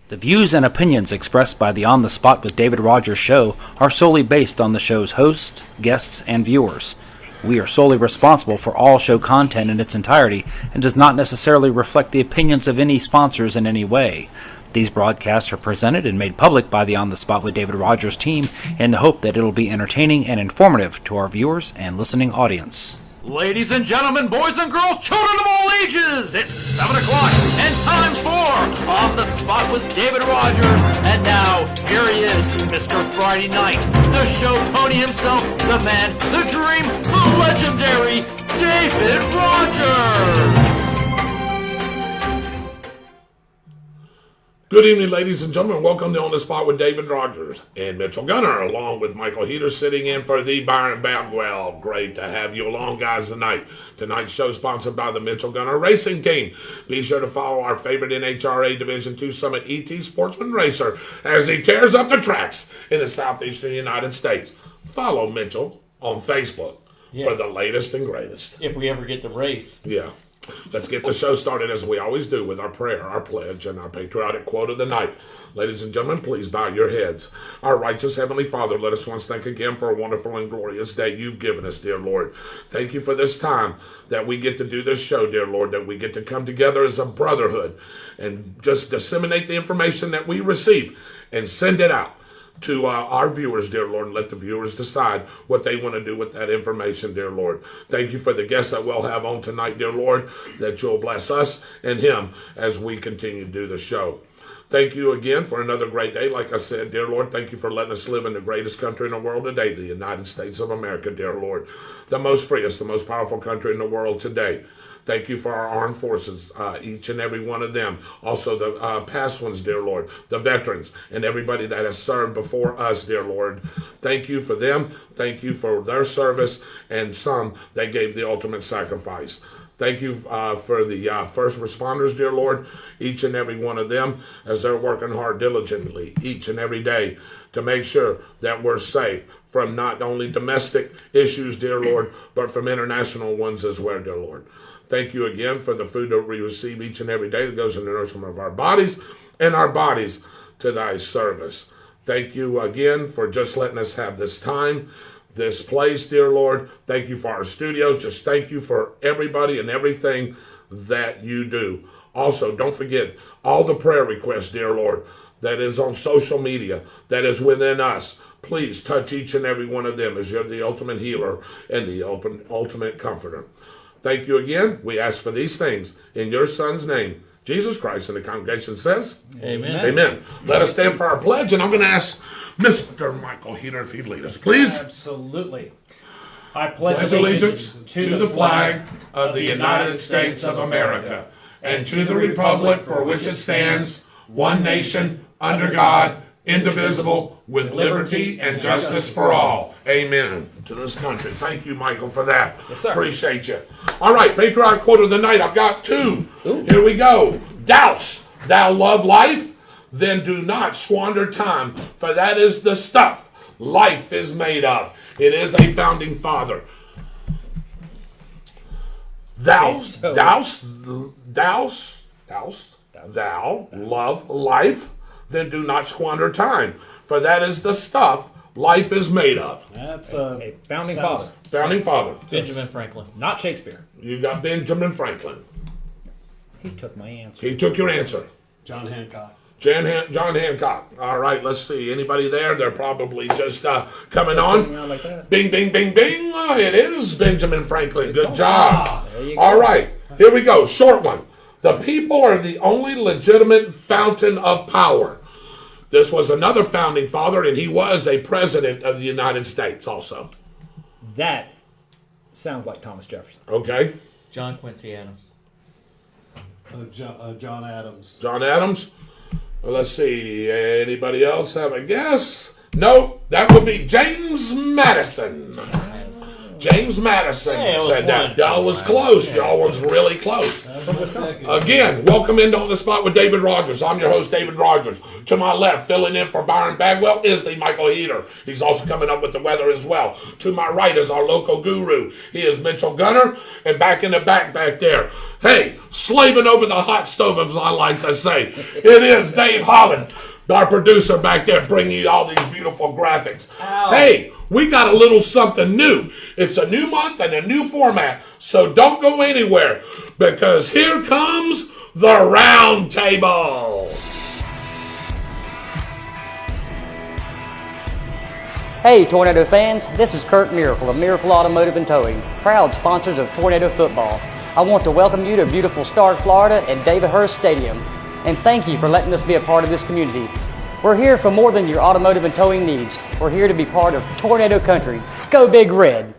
The views and opinions expressed by the On the Spot with David Rodgers show are solely based on the show's hosts, guests, and viewers. We are solely responsible for all show content in its entirety and does not necessarily reflect the opinions of any sponsors in any way. These broadcasts are presented and made public by the On the Spot with David Rodgers team in the hope that it'll be entertaining and informative to our viewers and listening audience. Ladies and gentlemen, boys and girls, children of all ages, it's 7 o'clock and time for On the Spot with David Rodgers. And now, here he is, Mr. Friday Night, the show pony himself, the man, the dream, the legendary David Rodgers. Good evening, ladies and gentlemen. Welcome to On the Spot with David Rodgers and Mitchell Gunner, along with Michael Heater sitting in for the Byron Bagwell. Great to have you along, guys, tonight. Tonight's show is sponsored by the Mitchell Gunner Racing Team. Be sure to follow our favorite NHRA Division II Summit ET Sportsman Racer as he tears up the tracks in the southeastern United States. Follow Mitchell on Facebook for the latest and greatest. If we ever get to race. Yeah. Let's get the show started as we always do with our prayer, our pledge, and our patriotic quote of the night. Ladies and gentlemen, please bow your heads. Our righteous Heavenly Father, let us once thank again for a wonderful and glorious day you've given us, dear Lord. Thank you for this time that we get to do this show, dear Lord, that we get to come together as a brotherhood and just disseminate the information that we receive and send it out to our viewers, dear Lord, and let the viewers decide what they want to do with that information, dear Lord. Thank you for the guests that we'll have on tonight, dear Lord, that you'll bless us and him as we continue to do the show. Thank you again for another great day. Like I said, dear Lord, thank you for letting us live in the greatest country in the world today, the United States of America, dear Lord. The most freest, the most powerful country in the world today. Thank you for our armed forces, each and every one of them. Also the past ones, dear Lord, the veterans, and everybody that has served before us, dear Lord. Thank you for them. Thank you for their service, and some that gave the ultimate sacrifice. Thank you for the first responders, dear Lord, each and every one of them, as they're working hard diligently each and every day to make sure that we're safe from not only domestic issues, dear Lord, but from international ones as well, dear Lord. Thank you again for the food that we receive each and every day that goes in the nourishment of our bodies and our bodies to thy service. Thank you again for just letting us have this time, this place, dear Lord. Thank you for our studios. Just thank you for everybody and everything that you do. Also, don't forget all the prayer requests, dear Lord, that is on social media, that is within us. Please touch each and every one of them as you're the ultimate healer and the ultimate comforter. Thank you again. We ask for these things in your Son's name, Jesus Christ. And the congregation says, Amen. Amen. Let us stand for our pledge, and I'm going to ask Mr. Michael Heater if he'd lead us, please. Absolutely. I pledge Allegiance to the flag of the United States of America and to the republic for which it stands, one nation, under God, indivisible, with liberty and justice for all. Amen. To this country. Thank you, Michael, for that. Yes, sir. Appreciate you. All right, patriotic quote of the night. I've got two. Ooh. Here we go. Douse thou love life, then do not squander time, for that is the stuff life is made of. It is a founding father. Thou love life, then do not squander time, for that is the stuff life is made of. That's A founding father. Founding father. Benjamin Franklin. Not Shakespeare. You got Benjamin Franklin. He took my answer. He took your answer. John Hancock. John Hancock. All right, let's see. Anybody there? They're probably just coming on. Coming out like that. Bing, bing, bing, bing. It is Benjamin Franklin. Good job. There you go. All right, here we go. Short one. The people are the only legitimate fountain of power. This was another founding father, and he was a president of the United States also. That sounds like Thomas Jefferson. Okay. John Quincy Adams. John Adams. John Adams. Let's see. Anybody else have a guess? Nope. That would be James Madison. James Madison Hey, it was said that. one. Y'all was close. Y'all was really close. Again, welcome into On the Spot with David Rodgers. I'm your host, David Rodgers. To my left, filling in for Byron Bagwell, is the Michael Heater. He's also coming up with the weather as well. To my right is our local guru. He is Mitchell Gunner. And back in the back there, hey, slaving over the hot stove, as I like to say, it is Dave Holland, our producer back there, bringing you all these beautiful graphics. Ow. Hey, we got a little something new. It's a new month and a new format, so don't go anywhere, because here comes the Round Table. Hey Tornado fans, this is Kurt Miracle of Miracle Automotive and Towing, proud sponsors of Tornado Football. I want to welcome you to beautiful Stark, Florida at David Hurst Stadium, and thank you for letting us be a part of this community. We're here for more than your automotive and towing needs. We're here to be part of Tornado Country. Go Big Red!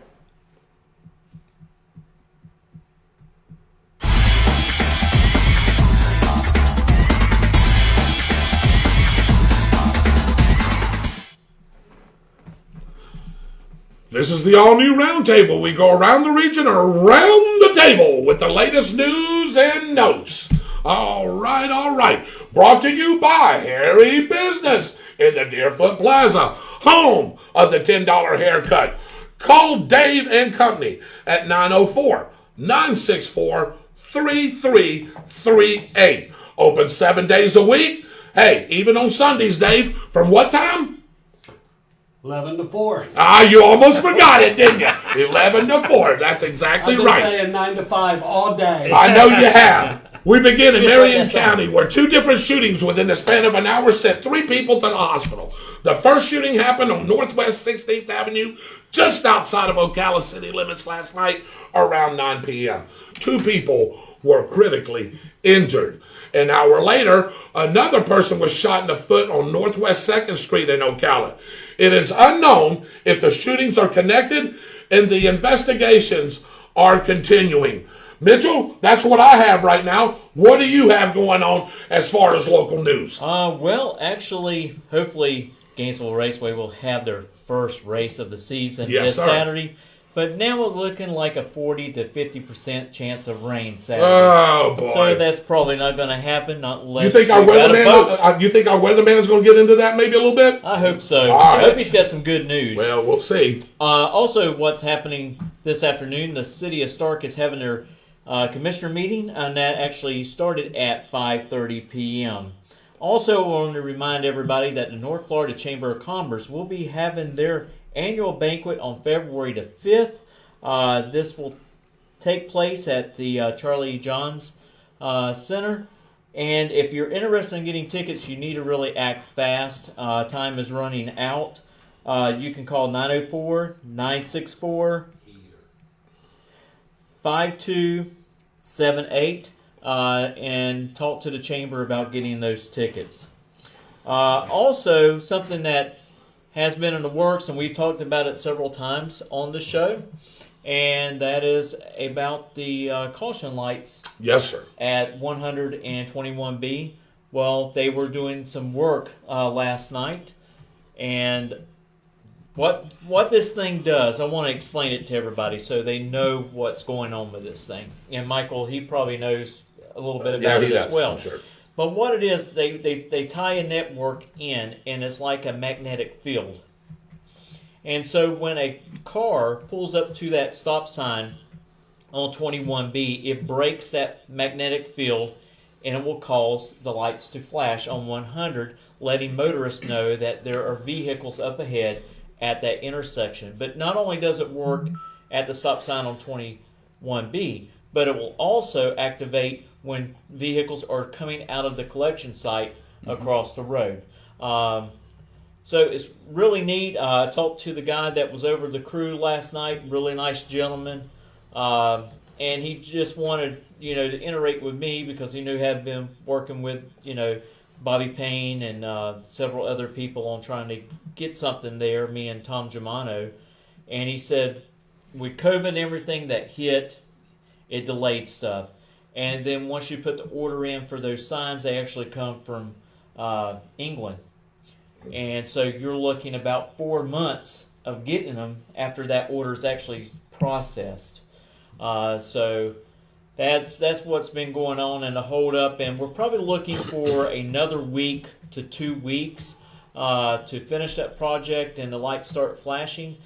This is the all-new Roundtable. We go around the region, around the table with the latest news and notes. All right. Brought to you by Harry Business in the Deerfoot Plaza, home of the $10 haircut. Call Dave and Company at 904-964-3338. Open 7 days a week. Hey, even on Sundays, Dave. From what time? 11 to 4. You almost forgot it, didn't you? 11 to 4. That's exactly I've been right. saying 9 to 5 all day. I know you have. We begin in Just Marion like that County, where 2 different shootings within the span of an hour sent 3 people to the hospital. The first shooting happened on Northwest 16th Avenue, just outside of Ocala city limits last night, around 9 p.m. 2 people were critically injured. An hour later, another person was shot in the foot on Northwest 2nd Street in Ocala. It is unknown if the shootings are connected, and the investigations are continuing. Mitchell, that's what I have right now. What do you have going on as far as local news? Well, actually, hopefully Gainesville Raceway will have their first race of the season Yes, this sir. Saturday. But now we're looking like a 40 to 50% chance of rain Saturday. Oh, boy. So that's probably not going to happen, not unless You think our weatherman? You think our weatherman is going to get into that maybe a little bit? I hope so. All I right. hope he's got some good news. Well, we'll see. Also, what's happening this afternoon, the city of Stark is having their commissioner meeting, and that actually started at 5:30 p.m. Also, I want to remind everybody that the North Florida Chamber of Commerce will be having their annual banquet on February the 5th. This will take place at the Charlie Johns Center. And if you're interested in getting tickets, you need to really act fast. Time is running out. You can call 904-964-5278 and talk to the chamber about getting those tickets. Also, something that has been in the works, and we've talked about it several times on the show, and that is about the caution lights Yes, sir. at 121B. Well, they were doing some work last night, and what this thing does, I want to explain it to everybody so they know what's going on with this thing. And Michael, he probably knows a little bit about it as well. I'm sure. But what it is, they tie a network in, and it's like a magnetic field. And so when a car pulls up to that stop sign on 21B, it breaks that magnetic field, and it will cause the lights to flash on 100, letting motorists know that there are vehicles up ahead at that intersection. But not only does it work at the stop sign on 21B, but it will also activate when vehicles are coming out of the collection site across the road. So it's really neat. I talked to the guy that was over the crew last night, really nice gentleman, and he just wanted, to iterate with me because he knew I had been working with, Bobby Payne and several other people on trying to get something there, me and Tom Germano. And he said, with COVID and everything that hit, it delayed stuff. And then once you put the order in for those signs, they actually come from England. And so you're looking about 4 months of getting them after that order is actually processed. So that's what's been going on in the holdup, and we're probably looking for another week to 2 weeks to finish that project and the lights start flashing,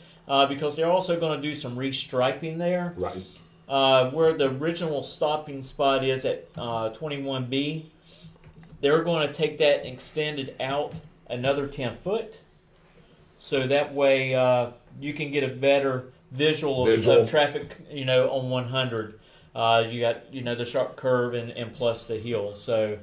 because they're also going to do some restriping there. Right. Where the original stopping spot is at 21B, they're going to take that and extend it out another 10 foot. So that way you can get a better visual. Of traffic, on 100. You got, the sharp curve and plus the hill. So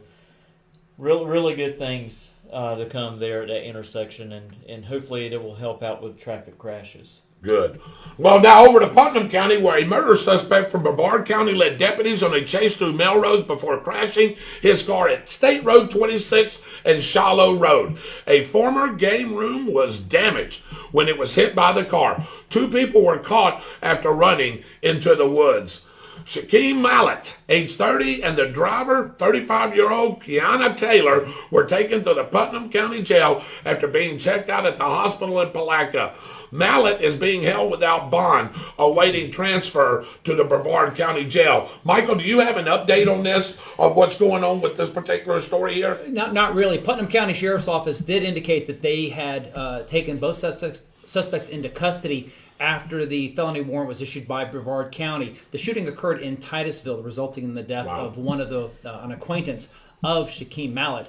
really good things to come there at that intersection, and hopefully it will help out with traffic crashes. Good. Well, now over to Putnam County, where a murder suspect from Brevard County led deputies on a chase through Melrose before crashing his car at State Road 26 and Shallow Road. A former game room was damaged when it was hit by the car. 2 people were caught after running into the woods. Shaquem Mallet, age 30, and the driver, 35-year-old Kiana Taylor, were taken to the Putnam County Jail after being checked out at the hospital in Palatka. Mallet is being held without bond, awaiting transfer to the Brevard County Jail. Michael, do you have an update on this, of what's going on with this particular story here? Not really. Putnam County Sheriff's Office did indicate that they had taken both suspects into custody after the felony warrant was issued by Brevard County. The shooting occurred in Titusville, resulting in the death of one of an acquaintance of Shaquem Mallet.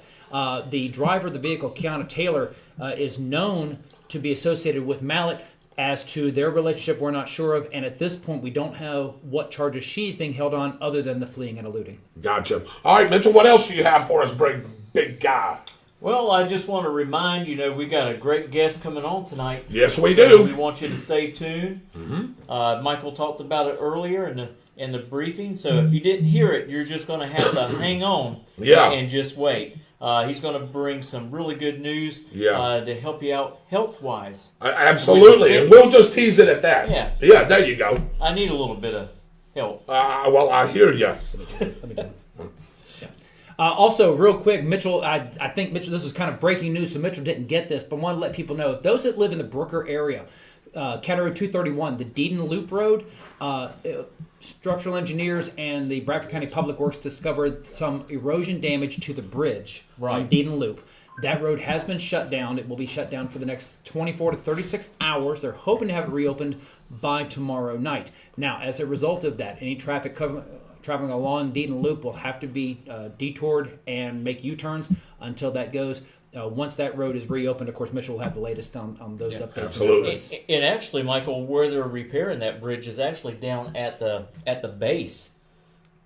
The driver of the vehicle, Kiana Taylor, is known to be associated with Mallet. As to their relationship, we're not sure of, and at this point, we don't know what charges she's being held on other than the fleeing and eluding. Gotcha. All right, Mitchell, what else do you have for us, big guy? Well, I just want to remind we got a great guest coming on tonight. Yes, we do. We want you to stay tuned. Mm-hmm. Michael talked about it earlier in the briefing, so if you didn't hear it, you're just going to have to hang on and just wait. He's going to bring some really good news to help you out health-wise. Absolutely, and we'll just tease it at that. Yeah, there you go. I need a little bit of help. Well, I hear you. Also, real quick, Mitchell, I think, Mitchell, this was kind of breaking news, so Mitchell didn't get this, but I want to let people know, those that live in the Brooker area, County Road 231, the Deedon Loop Road, structural engineers and the Bradford County Public Works discovered some erosion damage to the bridge on Deedon Loop. That road has been shut down. It will be shut down for the next 24 to 36 hours. They're hoping to have it reopened by tomorrow night. Now, as a result of that, any traffic traveling along Deedon Loop will have to be detoured and make U-turns until that goes. Once that road is reopened, of course, Mitchell will have the latest on those updates. Absolutely. And actually, Michael, where they're repairing that bridge is actually down at the base.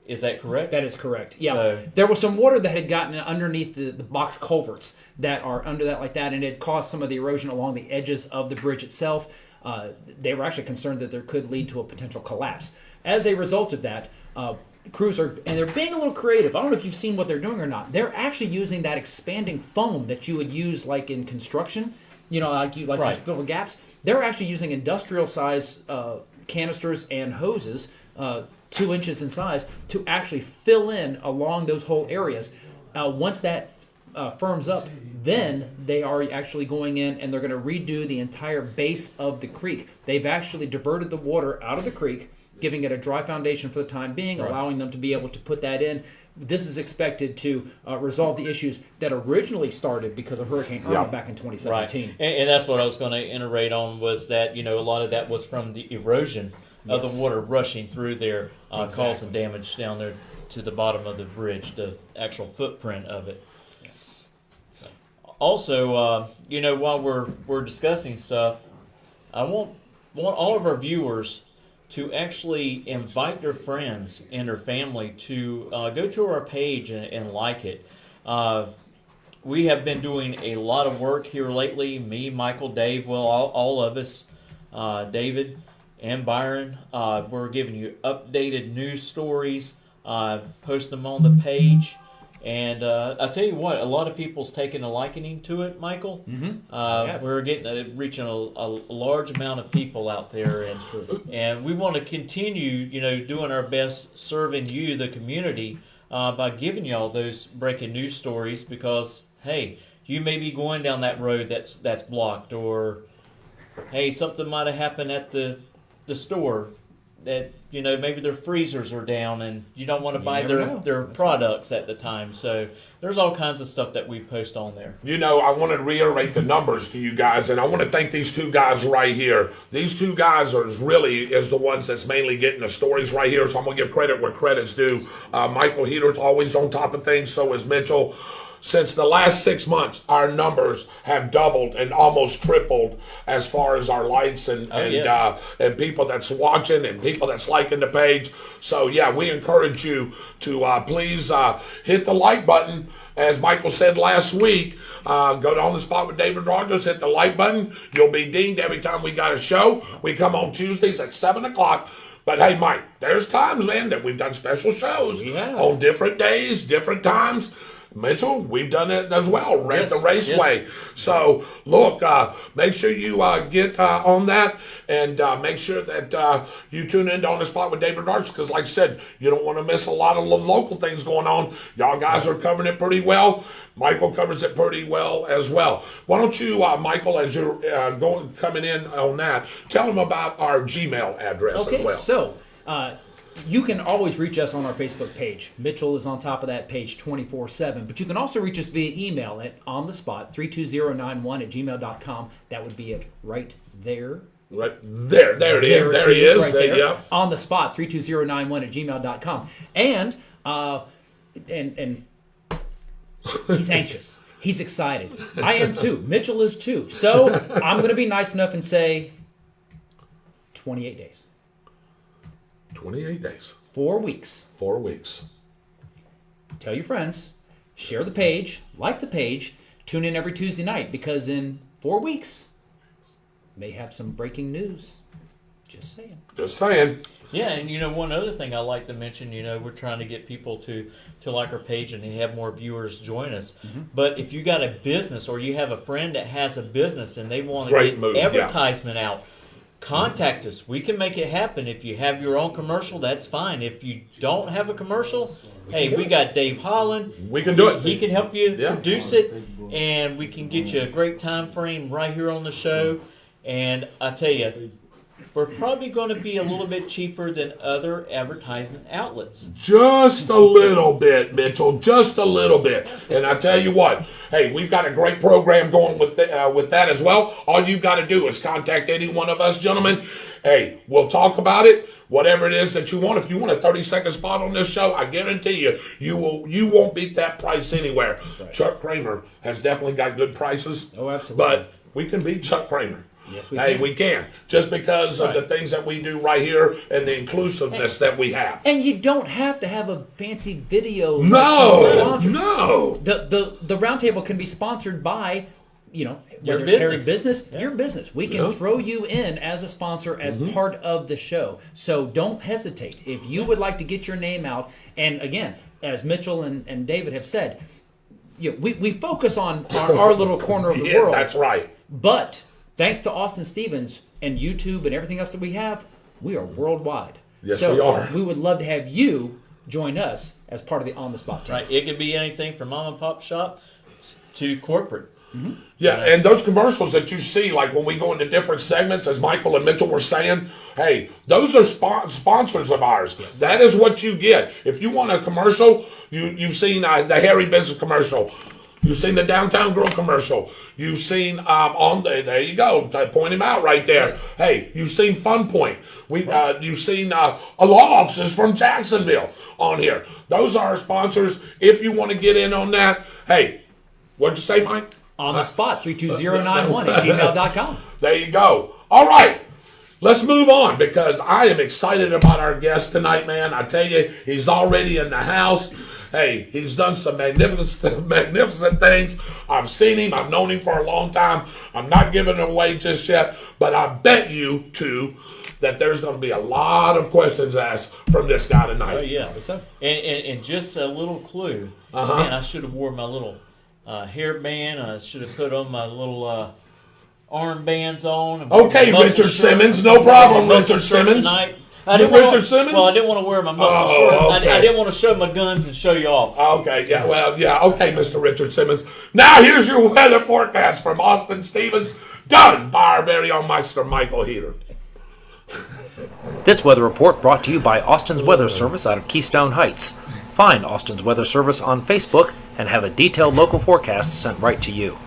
Is that correct? That is correct. Yeah. There was some water that had gotten underneath the box culverts that are under that like that, and it caused some of the erosion along the edges of the bridge itself. They were actually concerned that there could lead to a potential collapse. As a result of that, crews they're being a little creative. I don't know if you've seen what they're doing or not. They're actually using that expanding foam that you would use like in construction, like you fill the gaps. They're actually using industrial size canisters and hoses, 2 inches in size, to actually fill in along those whole areas. Once that firms up, then they are actually going in and they're going to redo the entire base of the creek. They've actually diverted the water out of the creek, giving it a dry foundation for the time being, allowing them to be able to put that in. This is expected to resolve the issues that originally started because of Hurricane Irma back in 2017. Right. And that's what I was going to iterate on, was that, a lot of that was from the erosion of the water rushing through there, causing damage down there to the bottom of the bridge, the actual footprint of it. Yeah. So. Also, while we're discussing stuff, I want all of our viewers to actually invite their friends and their family to go to our page and like it. We have been doing a lot of work here lately. Me, Michael, Dave, all of us, David and Byron. We're giving you updated news stories, post them on the page. And I'll tell you what, a lot of people's taking a liking to it, Michael. Mm-hmm. We're reaching a large amount of people out there, and we want to continue, doing our best serving you, the community, by giving you all those breaking news stories. Because hey, you may be going down that road that's blocked, or hey, something might have happened at the store that, maybe their freezers are down and you don't want to buy their products at the time. So there's all kinds of stuff that we post on there. I want to reiterate the numbers to you guys, and I want to thank these two guys right here. These two guys are the ones that's mainly getting the stories right here, so I'm going to give credit where credit's due. Michael Heater's always on top of things, so is Mitchell. Since the last 6 months, our numbers have doubled and almost tripled as far as our likes and people that's watching and people that's liking the page. So, we encourage you to please hit the like button. As Michael said last week, go to On the Spot with David Rodgers, hit the like button. You'll be dinged every time we got a show. We come on Tuesdays at 7 o'clock. But hey, Mike, there's times, man, that we've done special shows on different days, different times. Mitchell, we've done it as well, at the Raceway. Yes. So, look, make sure you get on that, and make sure that you tune in to On the Spot with David Rodgers, because like I said, you don't want to miss a lot of local things going on. Y'all guys are covering it pretty well. Michael covers it pretty well as well. Why don't you, Michael, as you're coming in on that, tell them about our Gmail address as well. So, you can always reach us on our Facebook page. Mitchell is on top of that page 24/7. But you can also reach us via email at onthespot32091@gmail.com. That would be it right there. Right there. There he is. Right there. Yep. On the spot 32091@gmail.com. And he's anxious. He's excited. I am too. Mitchell is too. So I'm going to be nice enough and say 28 days. 28 days. 4 weeks. 4 weeks. Tell your friends. Share the page. Like the page. Tune in every Tuesday night, because in 4 weeks, may have some breaking news. Just saying. Just saying. Yeah, and one other thing I like to mention, we're trying to get people to like our page and have more viewers join us. Mm-hmm. But if you got a business, or you have a friend that has a business and they want to get advertisement out, contact us. We can make it happen. If you have your own commercial, that's fine. If you don't have a commercial, we got Dave Holland. We can do it. He can help you produce it, and we can get you a great time frame right here on the show. And I tell you, we're probably going to be a little bit cheaper than other advertisement outlets. Just a little bit, Mitchell. Just a little bit. And I tell you what, hey, we've got a great program going with that as well. All you've got to do is contact any one of us, gentlemen. Hey, we'll talk about it. Whatever it is that you want. If you want a 30-second spot on this show, I guarantee you won't beat that price anywhere. Right. Chuck Kramer has definitely got good prices. Oh, absolutely. But we can beat Chuck Kramer. Yes, we can. Hey, we can. Just because of the things that we do right here and the inclusiveness that we have. And you don't have to have a fancy video. No. The roundtable can be sponsored by, whether it's Harry Business, your business. We can throw you in as a sponsor, as part of the show. So don't hesitate. If you would like to get your name out, and again, as Mitchell and David have said, we focus on our little corner of the world. That's right. But thanks to Austin Stevens and YouTube and everything else that we have, we are worldwide. Yes, we are. We would love to have you join us as part of the On the Spot team. Right. It could be anything from mom and pop shop to corporate. Mm-hmm. Yeah, and those commercials that you see, like when we go into different segments, as Michael and Mitchell were saying, hey, those are sponsors of ours. Yes. That is what you get. If you want a commercial, you've seen the Harry Business commercial. You've seen the Downtown Grill commercial. You've seen there you go. Point him out right there. Right. Hey, you've seen Fun Point. You've seen a law offices from Jacksonville on here. Those are our sponsors. If you want to get in on that, hey, what'd you say, Mike? On the spot, 32091@gmail.com. There you go. All right. Let's move on, because I am excited about our guest tonight, man. I tell you, he's already in the house. Hey, he's done some magnificent things. I've seen him. I've known him for a long time. I'm not giving it away just yet, but I bet you, too, that there's going to be a lot of questions asked from this guy tonight. Oh, yeah. And just a little clue. Man, I should have worn my little hairband. I should have put on my little armbands on. Okay, Richard Simmons. No problem, Richard Simmons. Tonight. I didn't Richard Simmons? Well, I didn't want to wear my muscle Oh, shirt. okay. I didn't want to show my guns and show you off. Okay, yeah, well, yeah, okay, Mr. Richard Simmons. Now here's your weather forecast from Austin Stevens, done by our very own Meister Michael Heater. This weather report brought to you by Austin's Weather Service out of Keystone Heights. Find Austin's Weather Service on Facebook and have a detailed local forecast sent right to you.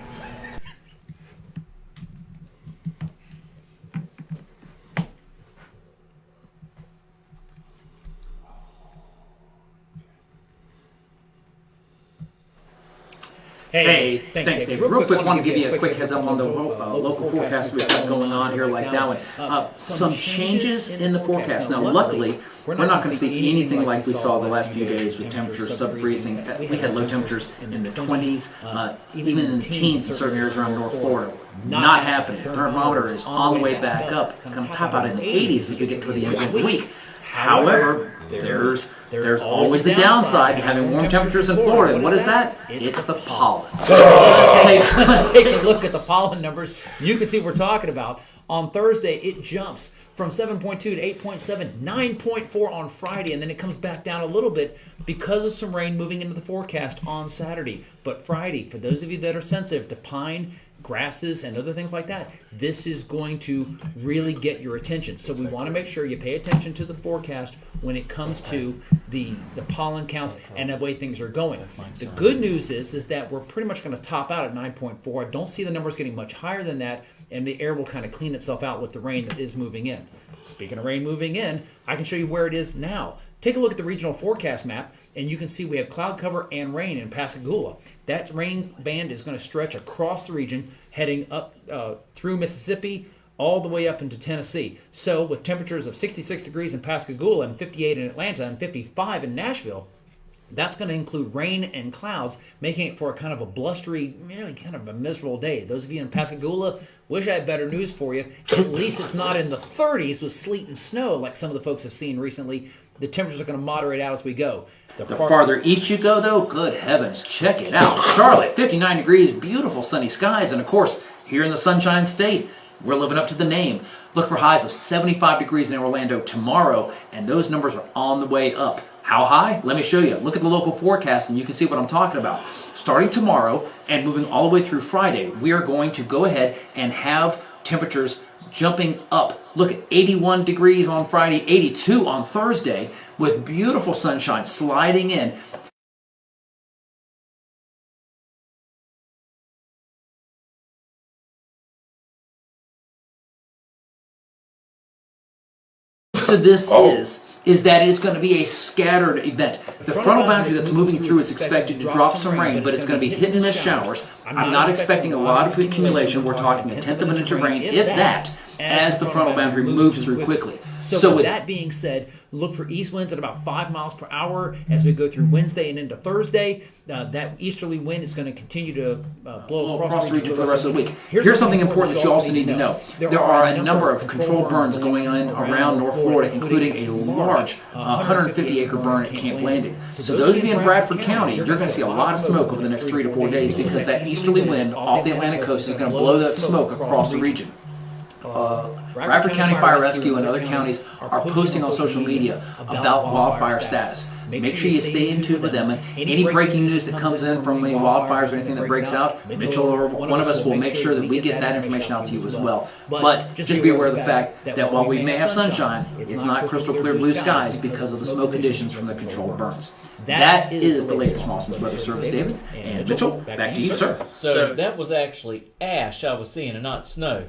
Hey, thanks, Dave. Real quick, wanted to give you a quick heads up on the local forecast we've got going on here like that one. Some changes in the forecast. Now, luckily, we're not going to see anything like we saw the last few days with temperatures sub-freezing. We had low temperatures in the 20s, even in the teens in certain areas around North Florida. Not happening. The thermometer is on the way back up. It's going to top out in the 80s as we get to the end of the week. However, there's always the downside to having warm temperatures in Florida. What is that? It's the pollen. So let's take a look at the pollen numbers. You can see what we're talking about. On Thursday, it jumps from 7.2 to 8.7, 9.4 on Friday, and then it comes back down a little bit because of some rain moving into the forecast on Saturday. But Friday, for those of you that are sensitive to pine, grasses, and other things like that, this is going to really get your attention. So we want to make sure you pay attention to the forecast when it comes to the pollen counts and the way things are going. The good news is that we're pretty much going to top out at 9.4. I don't see the numbers getting much higher than that, and the air will kind of clean itself out with the rain that is moving in. Speaking of rain moving in, I can show you where it is now. Take a look at the regional forecast map, and you can see we have cloud cover and rain in Pascagoula. That rain band is going to stretch across the region, heading up through Mississippi, all the way up into Tennessee. So with temperatures of 66 degrees in Pascagoula and 58 in Atlanta and 55 in Nashville, that's going to include rain and clouds, making it for a kind of a blustery, really kind of a miserable day. Those of you in Pascagoula, wish I had better news for you. At least it's not in the 30s with sleet and snow like some of the folks have seen recently. The temperatures are going to moderate out as we go. The farther east you go, though, good heavens, check it out. Charlotte, 59 degrees, beautiful sunny skies, and of course, here in the Sunshine State, we're living up to the name. Look for highs of 75 degrees in Orlando tomorrow, and those numbers are on the way up. How high? Let me show you. Look at the local forecast, and you can see what I'm talking about. Starting tomorrow and moving all the way through Friday, we are going to go ahead and have temperatures jumping up. Look at 81 degrees on Friday, 82 on Thursday, with beautiful sunshine sliding in. So this is that it's going to be a scattered event. The frontal boundary that's moving through is expected to drop some rain, but it's going to be hit and miss showers. I'm not expecting a lot of accumulation. We're talking a tenth of an inch of rain, if that, as the frontal boundary moves through quickly. So with that being said, look for east winds at about 5 miles per hour as we go through Wednesday and into Thursday. That easterly wind is going to continue to blow across the region for the rest of the week. Here's something important that you also need to know. There are a number of controlled burns going on around North Florida, including a large 150-acre burn at Camp Landing. So those of you in Bradford County, you're going to see a lot of smoke over the next 3 to 4 days because that easterly wind off the Atlantic coast is going to blow that smoke across the region. Bradford County Fire Rescue and other counties are posting on social media about wildfire status. Make sure you stay in tune with them. And any breaking news that comes in from any wildfires or anything that breaks out, Mitchell or one of us will make sure that we get that information out to you as well. But just be aware of the fact that while we may have sunshine, it's not crystal clear blue skies because of the smoke conditions from the controlled burns. That is the latest from Austin's Weather Service, David. And Mitchell, back to you, sir. So that was actually ash I was seeing and not snow.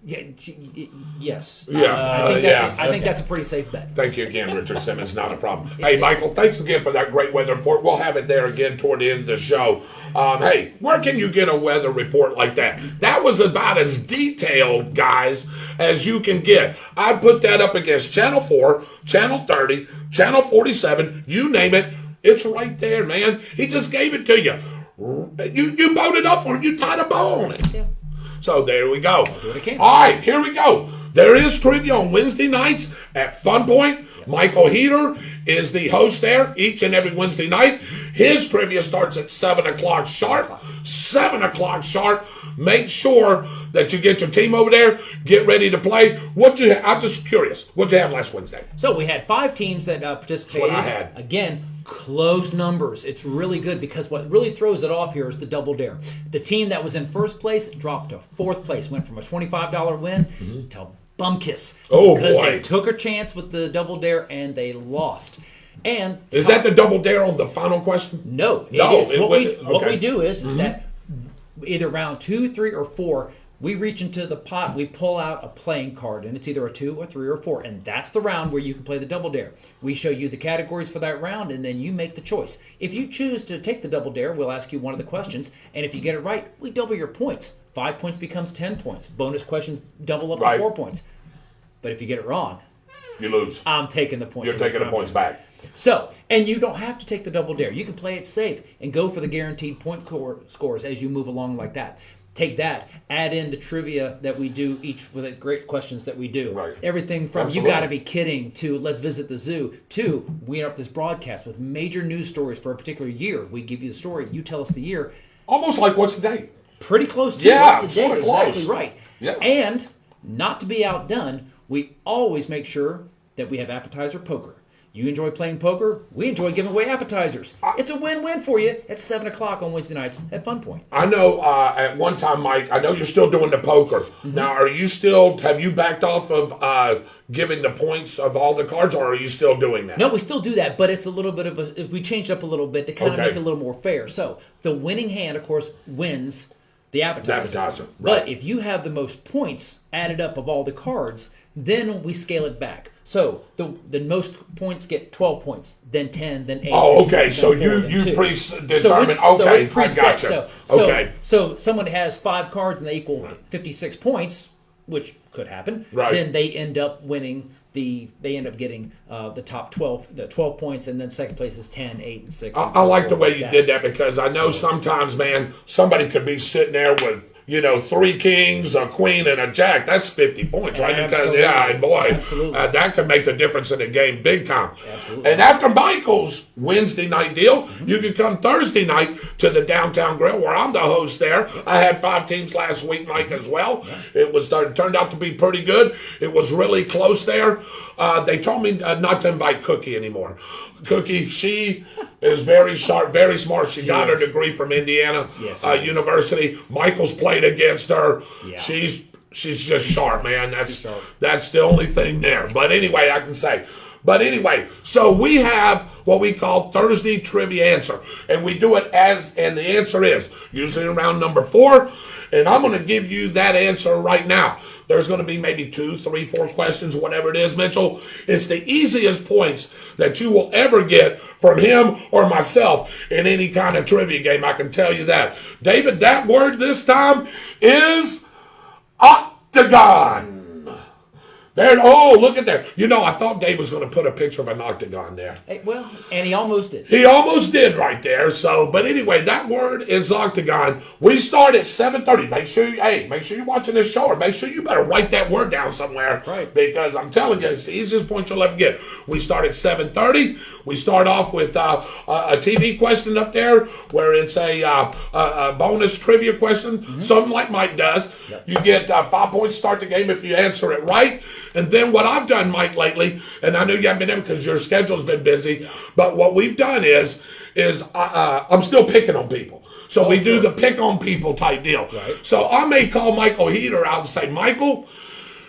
Yes. I think that's a pretty safe bet. Thank you again, Richard Simmons. Not a problem. Hey, Michael, thanks again for that great weather report. We'll have it there again toward the end of the show. Hey, where can you get a weather report like that? That was about as detailed, guys, as you can get. I put that up against Channel 4, Channel 30, Channel 47, you name it. It's right there, man. He just gave it to you. You bowed it up for him. You tied a bow on it. Yeah. So there we go. do it again. All right, here we go. There is trivia on Wednesday nights at Fun Point. Yes. Michael Heater is the host there each and every Wednesday night. His trivia starts at 7 o'clock sharp. 7 o'clock sharp. Make sure that you get your team over there. Get ready to play. I'm just curious. What'd you have last Wednesday? So we had 5 teams that participated. That's what I had. Again, close numbers. It's really good because what really throws it off here is the double dare. The team that was in first place dropped to fourth place. Went from a $25 win to bumkiss. Oh, because boy. they took a chance with the double dare and they lost. And is that the double dare on the final question? No, it is. What we do is that either round 2, 3, or 4, we reach into the pot, we pull out a playing card, and it's either a 2, or 3, or 4, and that's the round where you can play the double dare. We show you the categories for that round, and then you make the choice. If you choose to take the double dare, we'll ask you one of the questions, and if you get it right, we double your points. 5 points becomes 10 points. Bonus questions double up to 4 points. But if you get it wrong, you lose. I'm taking the points. You're taking the points back. So, and you don't have to take the double dare. You can play it safe and go for the guaranteed point scores as you move along like that. Take that, add in the trivia that we do each with the great questions that we do. Right. Everything from Absolutely. You Gotta Be Kidding to Let's Visit the Zoo to we interrupt this broadcast with major news stories for a particular year. We give you the story, you tell us the year. Almost like what's the date? Pretty close to Yeah, what's the date. sort of close. Exactly right. Yeah. And not to be outdone, we always make sure that we have appetizer poker. You enjoy playing poker. We enjoy giving away appetizers. It's a win-win for you at 7 o'clock on Wednesday nights at Fun Point. I know at one time, Mike, I know you're still doing the poker. Now, have you backed off of giving the points of all the cards, or are you still doing that? No, we still do that, but it's a little bit of we changed up a little bit to kind of make it a little more fair. So the winning hand, of course, wins the appetizer. Right. But if you have the most points added up of all the cards, then we scale it back. So the most points get 12 points, then 10, then 8. Oh, okay. Then So 4, you then 2. predetermine. So it's preset. I gotcha. Okay. So someone has 5 cards and they equal 56 points, which could happen. Right. Then they end up winning they end up getting the top 12, the 12 points, and then second place is 10, 8, and 6. I like the way you did that because I know sometimes, man, somebody could be sitting there with 3 kings, a queen, and a jack. That's 50 points, right? Absolutely. Because, and boy, Absolutely. That can make the difference in the game big time. Absolutely. And after Michael's Wednesday night deal, you can come Thursday night to the Downtown Grill where I'm the host there. I had 5 teams last week, Mike, as well. It turned out to be pretty good. It was really close there. They told me not to invite Cookie anymore. Cookie, she is very sharp, very smart. She got her degree from Indiana University. Michael's played against her. Yeah. She's just sharp, man. That's the only thing there. But anyway, I can say. But anyway, so we have what we call Thursday Trivia Answer. And we do it and the answer is usually around number 4. And I'm going to give you that answer right now. There's going to be maybe 2, 3, 4 questions, whatever it is, Mitchell. It's the easiest points that you will ever get from him or myself in any kind of trivia game. I can tell you that. David, that word this time is octagon. There, look at that. I thought Dave was going to put a picture of an octagon there. Hey, well, and he almost did. He almost did right there. So, but anyway, that word is octagon. We start at 7:30. Make sure you're watching this show, or make sure you better write that word down somewhere. Right. Because I'm telling you, it's the easiest point you'll ever get. We start at 7:30. We start off with a TV question up there, where it's a bonus trivia question, something like Mike does. Yep. You get 5 points to start the game if you answer it right. And then what I've done, Mike, lately, and I know you haven't been able because your schedule's been busy, but what we've done is I'm still picking on people. So we do the pick on people type deal. Right. So I may call Michael Heater out and say, Michael,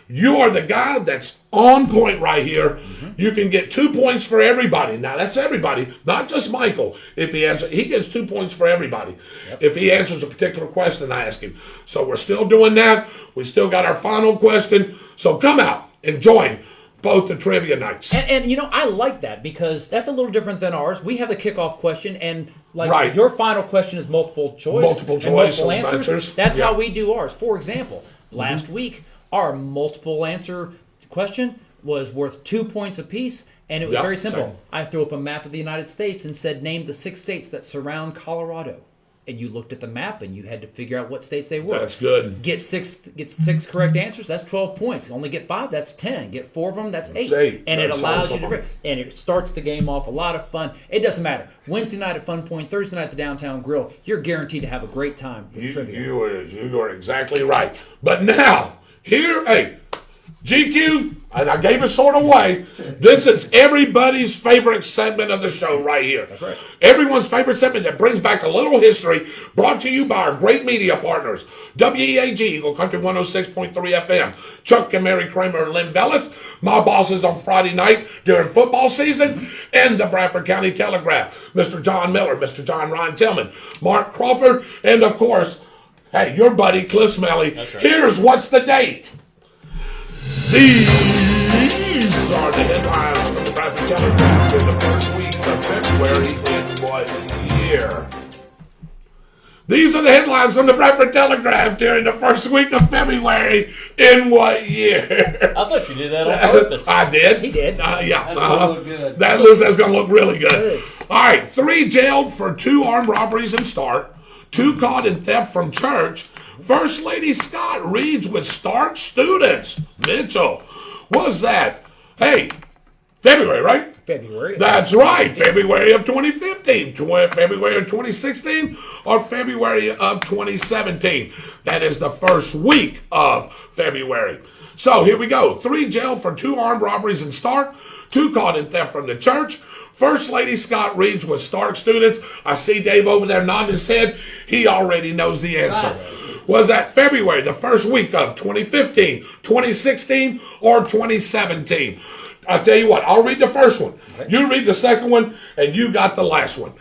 you are the guy that's on point right here. You can get 2 points for everybody. Now, that's everybody, not just Michael. If he gets 2 points for everybody. Yep. If he answers a particular question I ask him. So we're still doing that. We still got our final question. So come out and join both the trivia nights. And I like that because that's a little different than ours. We have the kickoff question, and your final question is multiple choice. Multiple answers. That's how we do ours. For example, last week, our multiple answer question was worth 2 points apiece, and it was very simple. I threw up a map of the United States and said, name the 6 states that surround Colorado. and you looked at the map and you had to figure out what states they were. That's good. Get six correct answers, that's 12 points. Only get 5, that's 10. Get 4 of them, that's 8. Eight. And it That's allows you awesome. to, and it starts the game off a lot of fun. It doesn't matter. Wednesday night at Fun Point, Thursday night at the Downtown Grill, you're guaranteed to have a great time with trivia. You are exactly right. But now, here, hey, GQ, and I gave it sort of away. This is everybody's favorite segment of the show right here. That's right. Everyone's favorite segment that brings back a little history, brought to you by our great media partners. WEAG, Eagle Country 106.3 FM. Chuck and Mary Kramer and Lynn Vellis. My bosses on Friday night during football season. And the Bradford County Telegraph. Mr. John Miller, Mr. John Ryan Tillman, Mark Crawford, and of course, hey, your buddy Cliff Smelly. That's right. Here's what's the date. These are the headlines from the Bradford Telegraph in the first week of February in what year? These are the headlines from the Bradford Telegraph during the first week of February in what year? I thought you did that on purpose. I did. He did. Yeah. That's gonna look good. That's going to look really good. It is. All right. 3 jailed for 2 armed robberies in Stark. 2 caught in theft from church. First Lady Scott reads with Stark students. Mitchell. What's that? Hey, February, right? February. That's right. February of 2015, February of 2016, or February of 2017. That is the first week of February. So here we go. 3 jailed for 2 armed robberies in Stark. 2 caught in theft from the church. First Lady Scott reads with Stark students. I see Dave over there nodding his head. He already knows the answer. Was that February, the first week of 2015, 2016, or 2017? I'll tell you what, I'll read the first one. You read the second one, and you got the last one.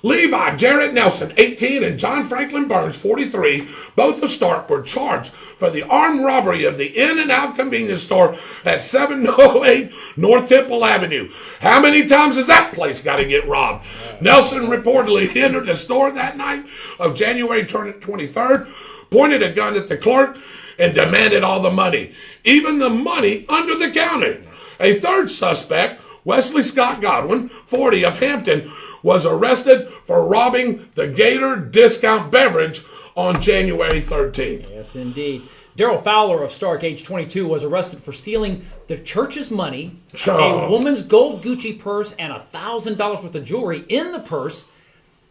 Levi Jarrett Nelson, 18, and John Franklin Burns, 43, both of Stark, were charged for the armed robbery of the In-N-Out convenience store at 708 North Temple Avenue. How many times has that place got to get robbed? Nelson reportedly entered the store that night of January 23rd, pointed a gun at the clerk, and demanded all the money, even the money under the counter. A third suspect, Wesley Scott Godwin, 40, of Hampton, was arrested for robbing the Gator Discount Beverage on January 13th. Yes, indeed. Daryl Fowler of Stark, age 22, was arrested for stealing the church's money, a woman's gold Gucci purse, and $1,000 worth of jewelry in the purse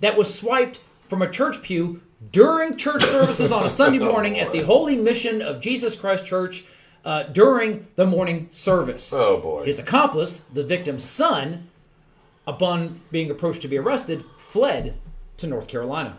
that was swiped from a church pew during church services on a Sunday morning at the Holy Mission of Jesus Christ Church during the morning service. Oh, boy. His accomplice, the victim's son, upon being approached to be arrested, fled to North Carolina.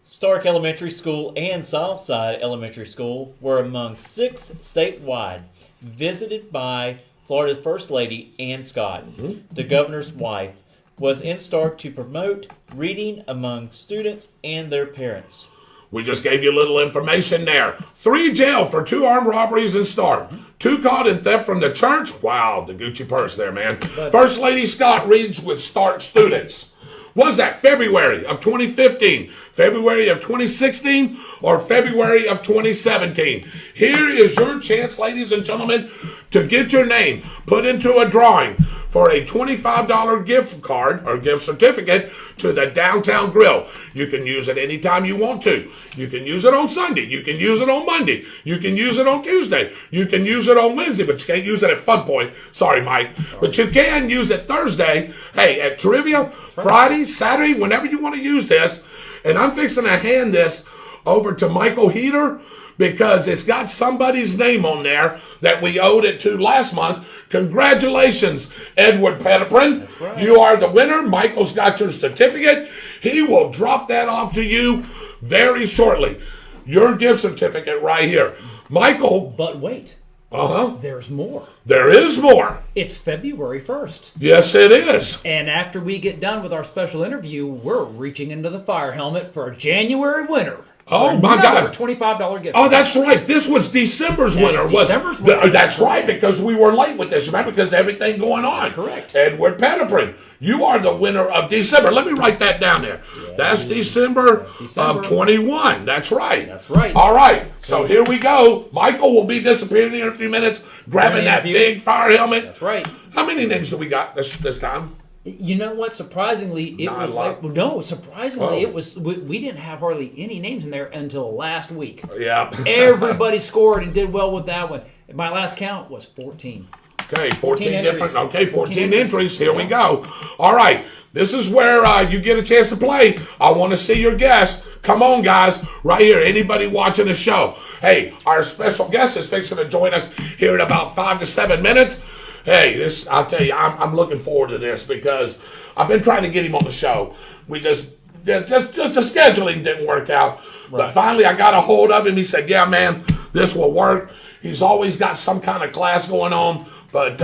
Stark Elementary School and Southside Elementary School were among 6 statewide visited by Florida's First Lady, Ann Scott. The governor's wife was in Stark to promote reading among students and their parents. We just gave you a little information there. 3 jailed for 2 armed robberies in Stark. 2 caught in theft from the church. Wow, the Gucci purse there, man. First Lady Scott reads with Stark students. Was that February of 2015, February of 2016, or February of 2017? Here is your chance, ladies and gentlemen, to get your name put into a drawing for a $25 gift card or gift certificate to the Downtown Grill. You can use it anytime you want to. You can use it on Sunday. You can use it on Monday. You can use it on Tuesday. You can use it on Wednesday, but you can't use it at Fun Point. Sorry, Mike. But you can use it Thursday, hey, at Trivia, Friday, Saturday, whenever you want to use this. And I'm fixing to hand this over to Michael Heater because it's got somebody's name on there that we owed it to last month. Congratulations, Edward Petiprin. That's right. You are the winner. Michael's got your certificate. He will drop that off to you very shortly. Your gift certificate right here. Michael. But wait, there's more. There is more. It's February 1st. Yes, it is. And after we get done with our special interview, we're reaching into the fire helmet for a January winner. Oh, my God. $25 gift. Oh, that's right. This was December's That winner. is December's winner. That's right, because we were late with this, remember, because everything going on. That's correct. Edward Petiprin, you are the winner of December. Let me write that down there. That's December of 21. That's right. That's right. All right. So here we go. Michael will be disappearing in a few minutes, grabbing that big fire helmet. That's right. How many names do we got this time? You know what? Surprisingly, it Not was a lot. like no. Surprisingly, Oh. it was. We didn't have hardly any names in there until last week. Yeah. Everybody scored and did well with that one. My last count was 14. Okay, 14 entries. different. Okay, 14 14 entries. Here we go. All right, this is where you get a chance to play. I want to see your guests. Come on, guys, right here. Anybody watching the show? Hey, our special guest is fixing to join us here in about 5 to 7 minutes. Hey, this I'll tell you, I'm looking forward to this because I've been trying to get him on the show. We just the scheduling didn't work out. But finally, I got a hold of him. He said, "Yeah, man, this will work." He's always got some kind of class going on, but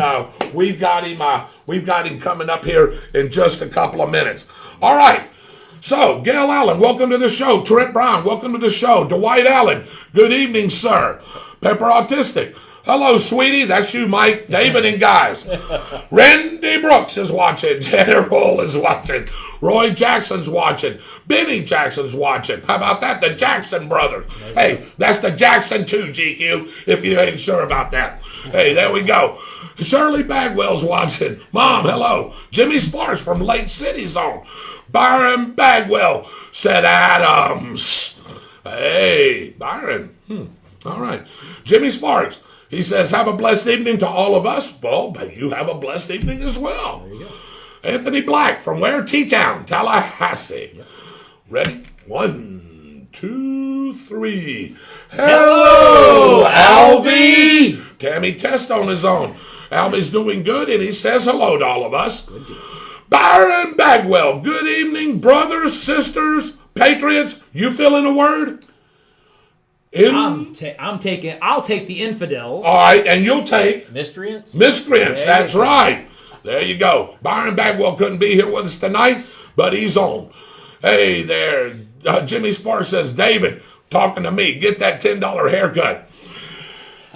we've got him. We've got him coming up here in just a couple of minutes. All right. So, Gail Allen, welcome to the show. Trent Brown, welcome to the show. Dwight Allen, good evening, sir. Pepper Autistic. Hello, sweetie. That's you, Mike, David, and guys. Randy Brooks is watching. General is watching. Roy Jackson's watching. Benny Jackson's watching. How about that? The Jackson brothers. Hey, that's the Jackson 2, GQ, if you ain't sure about that. Hey, there we go. Shirley Bagwell's watching. Mom, hello. Jimmy Sparks from Lake City Zone. Byron Bagwell said Adams. Hey, Byron. All right. Jimmy Sparks. He says, have a blessed evening to all of us. Well, but you have a blessed evening as well. There you go. Anthony Black from where? T-Town, Tallahassee. Yep. Ready? 1, 2, 3. Hello, Alvy. Tammy Test on his own. Alvy's doing good, and he says hello to all of us. Byron Bagwell, good evening, brothers, sisters, patriots. You feeling a word? I'll take the infidels. All right, and you'll take Miscreants. That's right. There you go. Byron Bagwell couldn't be here with us tonight, but he's on. Hey there, Jimmy Sparks says, David, talking to me, get that $10 haircut.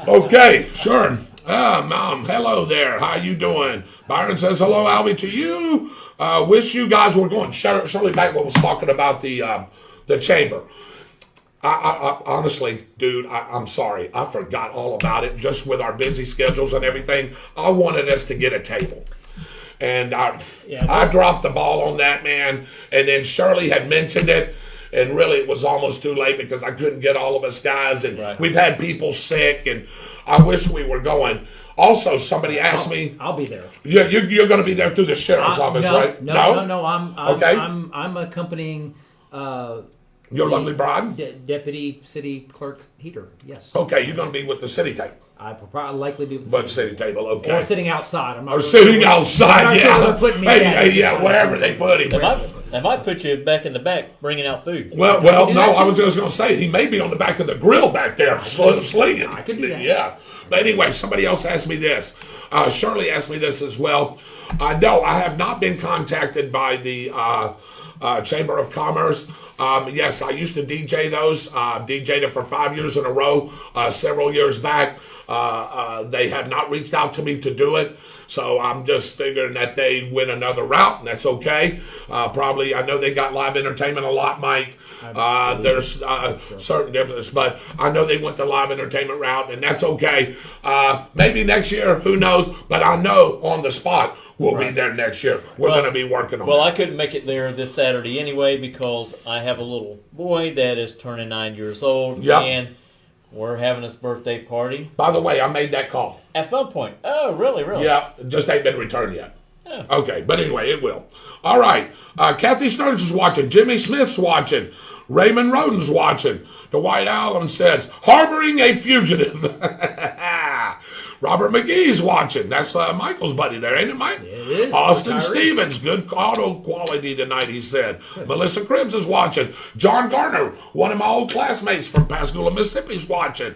Okay, sure. Mom, hello there. How you doing? Byron says, hello, Alvy, to you. Wish you guys were going. Shirley Bagwell was talking about the chamber. I honestly, dude, I'm sorry. I forgot all about it just with our busy schedules and everything. I wanted us to get a table. And I dropped the ball on that, man. And then Shirley had mentioned it. And really, it was almost too late because I couldn't get all of us guys. And we've had people sick. And I wish we were going. Also, somebody asked me. I'll be there. You're going to be there through the sheriff's office, right? No. I'm accompanying. Your lovely bride? Deputy City Clerk Heater, yes. Okay, you're going to be with the city table. I will probably likely be with the city table, okay. Or sitting outside. I'm not or sitting outside, yeah. Put me wherever they put him. They might put you back in the back bringing out food. Well, no, I was just going to say, he may be on the back of the grill back there, slinging. I could do that. Yeah. But anyway, somebody else asked me this. Shirley asked me this as well. No, I have not been contacted by the Chamber of Commerce. Yes, I used to DJ those. DJ'd it for 5 years in a row, several years back. They have not reached out to me to do it. So I'm just figuring that they went another route, and that's okay. Probably, I know they got live entertainment a lot, Mike. There's certain differences, but I know they went the live entertainment route, and that's okay. Maybe next year, who knows? But I know on the spot, we'll be there next year. We're going to be working on that. I couldn't make it there this Saturday anyway because I have a little boy that is turning 9 years old. Yep. And we're having his birthday party. By the way, I made that call. At Fun Point. Oh, really? Yeah, just ain't been returned yet. Oh. Okay, but anyway, it will. All right. Kathy Stearns is watching. Jimmy Smith's watching. Raymond Roden's watching. Dwight Allen says, harboring a fugitive. Robert McGee's watching. That's Michael's buddy there, ain't it, Mike? It is. Austin Stevens, good auto quality tonight, he said. Melissa Cribbs is watching. John Garner, one of my old classmates from Pascagoula, Mississippi, is watching.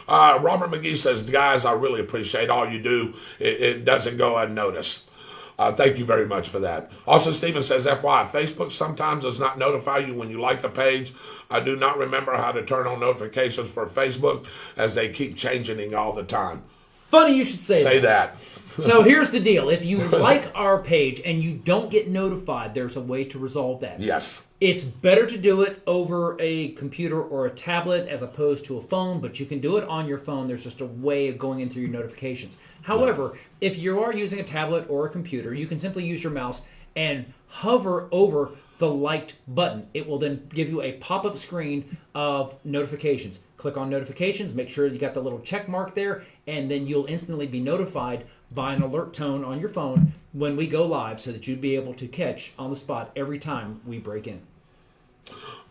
Robert McGee says, guys, I really appreciate all you do. It doesn't go unnoticed. Thank you very much for that. Austin Stevens says, FYI, Facebook sometimes does not notify you when you like a page. I do not remember how to turn on notifications for Facebook as they keep changing all the time. Funny you should say that. So here's the deal. If you like our page and you don't get notified, there's a way to resolve that. Yes. It's better to do it over a computer or a tablet as opposed to a phone, but you can do it on your phone. There's just a way of going in through your notifications. However, if you are using a tablet or a computer, you can simply use your mouse and hover over the liked button. It will then give you a pop-up screen of notifications. Click on notifications, make sure you got the little check mark there, and then you'll instantly be notified by an alert tone on your phone when we go live so that you'd be able to catch on the spot every time we break in.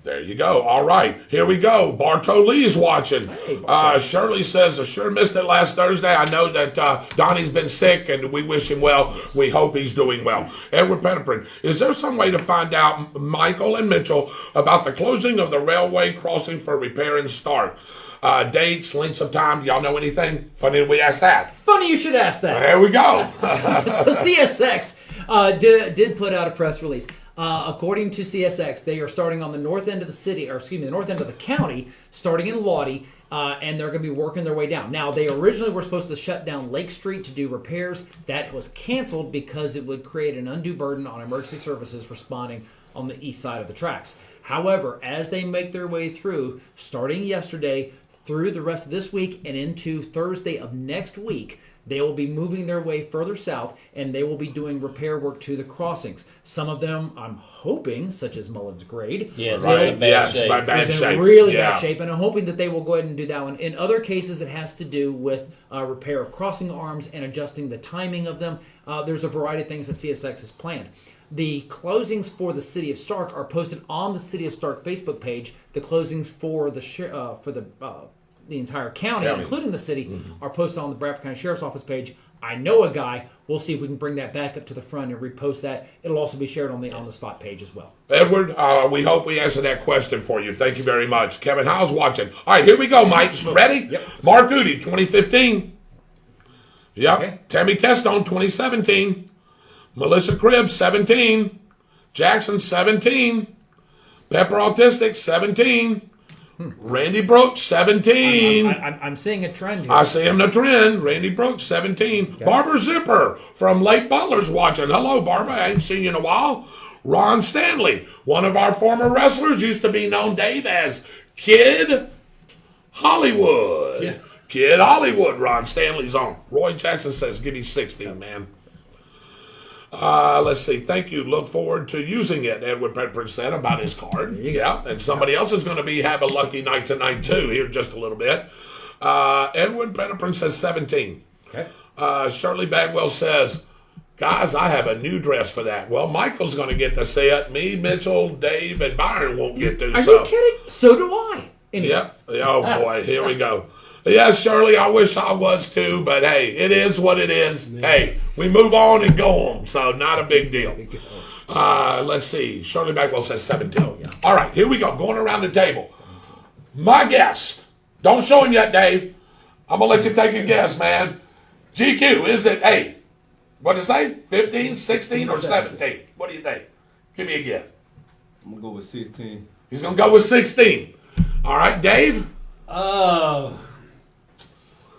There you go. All right, here we go. Bartow Lee's watching. Hey, Bartow. Shirley says, I sure missed it last Thursday. I know that Donnie's been sick, and we wish him well. Yes. We hope he's doing well. Edward Pettiprin, is there some way to find out, Michael and Mitchell, about the closing of the railway crossing for repair and start? Dates, lengths of time, y'all know anything? Funny we asked that. Funny you should ask that. There we go. So CSX did put out a press release. According to CSX, they are starting on the north end of the city, or excuse me, the north end of the county, starting in Lottie, and they're going to be working their way down. Now, they originally were supposed to shut down Lake Street to do repairs. That was canceled because it would create an undue burden on emergency services responding on the east side of the tracks. However, as they make their way through, starting yesterday, through the rest of this week and into Thursday of next week, they will be moving their way further south, and they will be doing repair work to the crossings. Some of them, I'm hoping, such as Mullins Grade, Yes, Right. it's in bad Yes, shape. by bad is shape. in really Yeah. bad shape, and I'm hoping that they will go ahead and do that one. In other cases, it has to do with repair of crossing arms and adjusting the timing of them. There's a variety of things that CSX has planned. The closings for the City of Stark are posted on the City of Stark Facebook page. The closings for the entire county, including the city, are posted on the Bradford County Sheriff's Office page. I know a guy. We'll see if we can bring that back up to the front and repost that. It'll also be shared on the spot page as well. Edward, we hope we answered that question for you. Thank you very much. Kevin Howe's watching. All right, here we go, Mike. Ready? Yep. Mark Goody, 2015. Yep. Okay. Tammy Testone, 2017. Melissa Cribbs, 17. Jackson, 17. Pepper Autistic, 17. Randy Brooks, 17. I'm seeing a trend here. I see him in a trend. Randy Brooks, 17. Okay. Barbara Zipper from Lake Butler's watching. Hello, Barbara. I ain't seen you in a while. Ron Stanley, one of our former wrestlers, used to be known, Dave, as Kid Hollywood. Yeah. Kid Hollywood, Ron Stanley's on. Roy Jackson says, give me 16, man. Let's see. Thank you. Look forward to using it. Edward Pettigrew said about his card. Yeah, and somebody else is going to have a lucky night tonight too. Here, just a little bit. Edward Pettigrew says 17. Okay. Shirley Bagwell says, guys, I have a new dress for that. Well, Michael's going to get to see it. Me, Mitchell, Dave, and Byron won't get to. Are you kidding? So do I. Anyway. Yep. Oh boy, here we go. Yes, Shirley, I wish I was too, but hey, it is what it is. Yeah. Hey, we move on and go on, so not a big deal. Let's see. Shirley Bagwell says 17. Oh, yeah. All right, here we go. Going around the table. My guest. Don't show him yet, Dave. I'm going to let you take a guess, man. GQ, is it, hey, what did it say? 15, 16, or 17? What do you think? Give me a guess. I'm going to go with 16. He's going to go with 16. All right, Dave?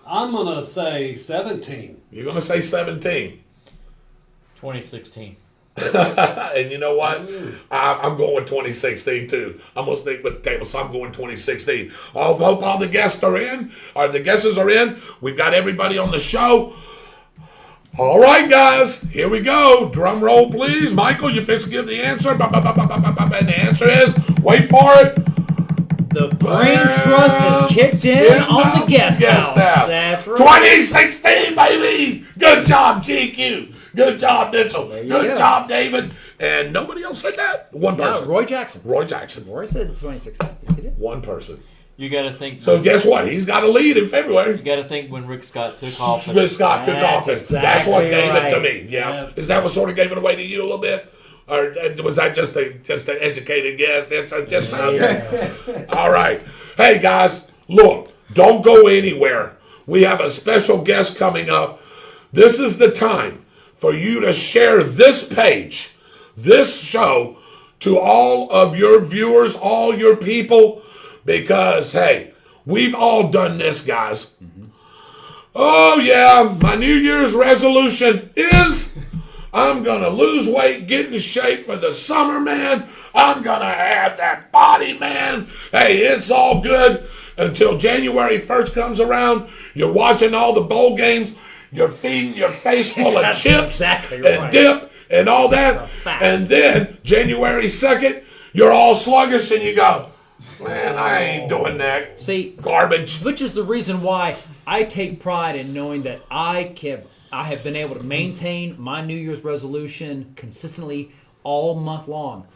I'm going to say 17. You're going to say 17. 2016. And you know what? I'm going with 2016 too. I'm going to stick with the table, so I'm going 2016. I hope all the guests are in, or the guesses are in. We've got everybody on the show. All right, guys, here we go. Drum roll, please. Michael, you fix to give the answer. And the answer is, wait for it. The brain trust has kicked in on the guest house. That's right. 2016, baby. Good job, GQ. Good job, Mitchell. Good job, David. And nobody else said that? One person. No, Roy Jackson. Roy Jackson. Roy said 2016. Yes, he did. One person. You got to think. So guess what? He's got a lead in February. You got to think when Rick Scott took office. Rick Scott took office. Exactly That's what gave right. it to me. Yeah. Is that what sort of gave it away to you a little bit? Or was that just an educated guess? That's just All right. Hey, guys, look, don't go anywhere. We have a special guest coming up. This is the time for you to share this page, this show, to all of your viewers, all your people, because, hey, we've all done this, guys. Oh, yeah, my New Year's resolution is I'm going to lose weight, get in shape for the summer, man. I'm going to have that body, man. Hey, it's all good until January 1st comes around. You're watching all the bowl games. You're feeding your face full of chips and dip and all that. And then January 2nd, you're all sluggish and you go, man, I ain't doing that. See, garbage. Which is the reason why I take pride in knowing that I have been able to maintain my New Year's resolution consistently all month long.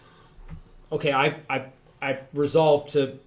Okay, I resolved to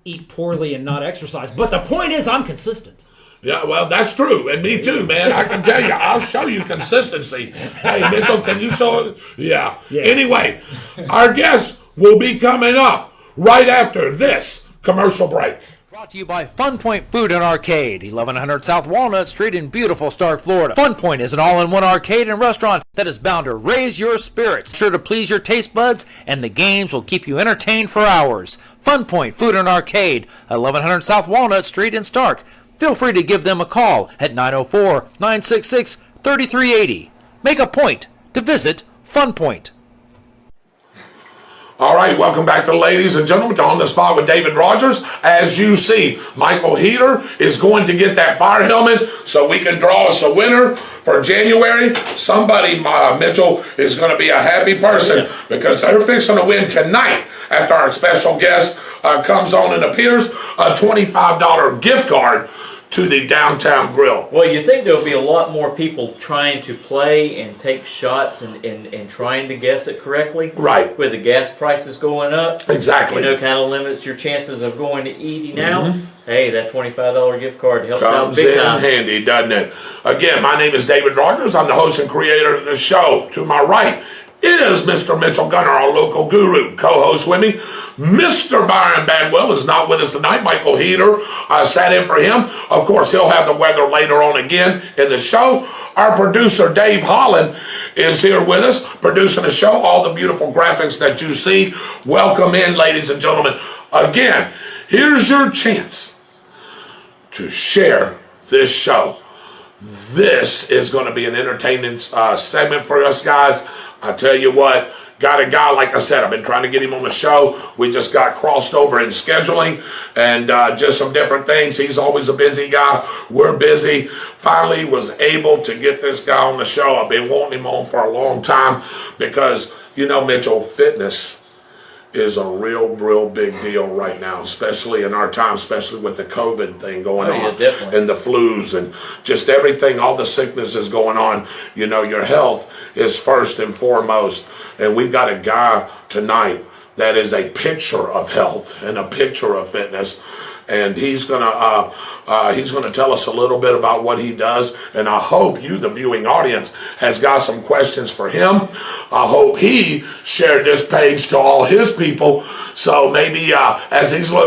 eat poorly and not exercise, but the point is I'm consistent. Yeah, well, that's true, and me too, man. I can tell you, I'll show you consistency. Hey, Mitchell, can you show it? Yeah. Anyway, our guest will be coming up right after this commercial break. Brought to you by Fun Point Food and Arcade, 1100 South Walnut Street in beautiful Stark, Florida. Fun Point is an all-in-one arcade and restaurant that is bound to raise your spirits, sure to please your taste buds, and the games will keep you entertained for hours. Fun Point Food and Arcade, 1100 South Walnut Street in Stark. Feel free to give them a call at 904-966-3380. Make a point to visit Fun Point. All right, welcome back to Ladies and Gentlemen to On the Spot with David Rodgers. As you see, Michael Heater is going to get that fire helmet so we can draw us a winner for January. Somebody, Mitchell, is going to be a happy person because they're fixing to win tonight after our special guest comes on and appears, a $25 gift card to the Downtown Grill. Well, you think there'll be a lot more people trying to play and take shots and trying to guess it correctly. Right. With the gas prices going up. Exactly. You know, kind of limits your chances of going to Edie now. Hey, that $25 gift card helps out big time. Comes in handy, doesn't it? Again, my name is David Rodgers. I'm the host and creator of the show. To my right is Mr. Mitchell Gunner, our local guru, co-host with me. Mr. Byron Badwell is not with us tonight. Michael Heater sat in for him. Of course, he'll have the weather later on again in the show. Our producer, Dave Holland, is here with us, producing the show. All the beautiful graphics that you see. Welcome in, ladies and gentlemen. Again, here's your chance to share this show. This is going to be an entertainment segment for us guys. I tell you what, got a guy, like I said, I've been trying to get him on the show. We just got crossed over in scheduling and just some different things. He's always a busy guy. We're busy. Finally was able to get this guy on the show. I've been wanting him on for a long time because, you know, Mitchell, fitness is a real big deal right now, especially in our time, especially with the COVID thing going on and the flus and just everything, all the sicknesses going on. You know, your health is first and foremost. And we've got a guy tonight that is a picture of health and a picture of fitness. And he's gonna tell us a little bit about what he does. And I hope you, the viewing audience, has got some questions for him. I hope he shared this page to all his people. So maybe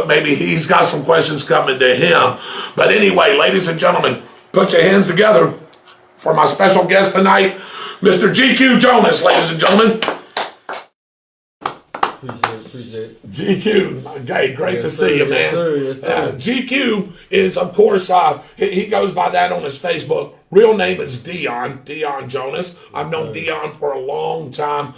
maybe he's got some questions coming to him. But anyway, ladies and gentlemen, put your hands together for my special guest tonight, Mr. GQ Jonas, ladies and gentlemen. Appreciate it. GQ, okay, great to see you, man. Yes, sir. GQ is, of course, he goes by that on his Facebook. Real name is Dion Jonas. I've known Dion for a long time.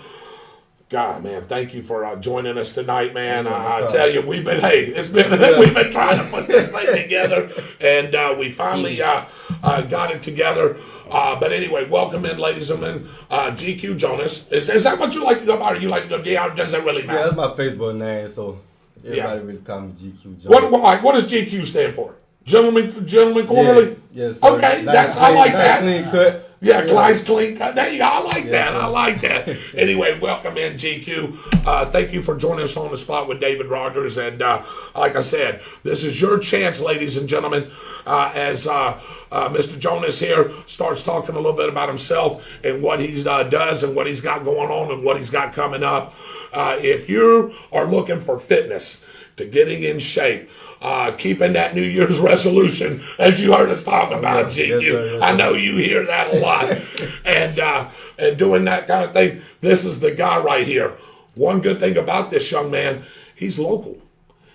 God, man, thank you for joining us tonight, man. I tell you, we've been trying to put this thing together, and we finally got it together. But anyway, welcome in, ladies and gentlemen, GQ Jonas. Is that what you like to go by, or you like to go Dion? Does that really matter? Yeah, that's my Facebook name, so everybody really call me GQ Jonas. What does GQ stand for? Gentleman Quarterly? Yes. Okay, I like that. Clean cut. Yeah, nice clean cut. There you go. I like that. I like that. Anyway, welcome in, GQ. Thank you for joining us on the spot with David Rodgers. And like I said, this is your chance, ladies and gentlemen, as Mr. Jonas here starts talking a little bit about himself and what he does and what he's got going on and what he's got coming up. If you are looking for fitness, to getting in shape, keeping that New Year's resolution, as you heard us talk about, GQ. Yes, I know you hear that a lot. and doing that kind of thing, this is the guy right here. One good thing about this young man, he's local.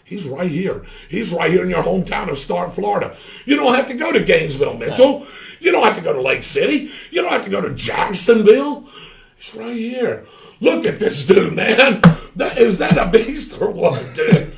He's right here. He's right here in your hometown of Stark, Florida. You don't have to go to Gainesville, Mitchell. No. You don't have to go to Lake City. You don't have to go to Jacksonville. He's right here. Look at this dude, man. Is that a beast or what, dude?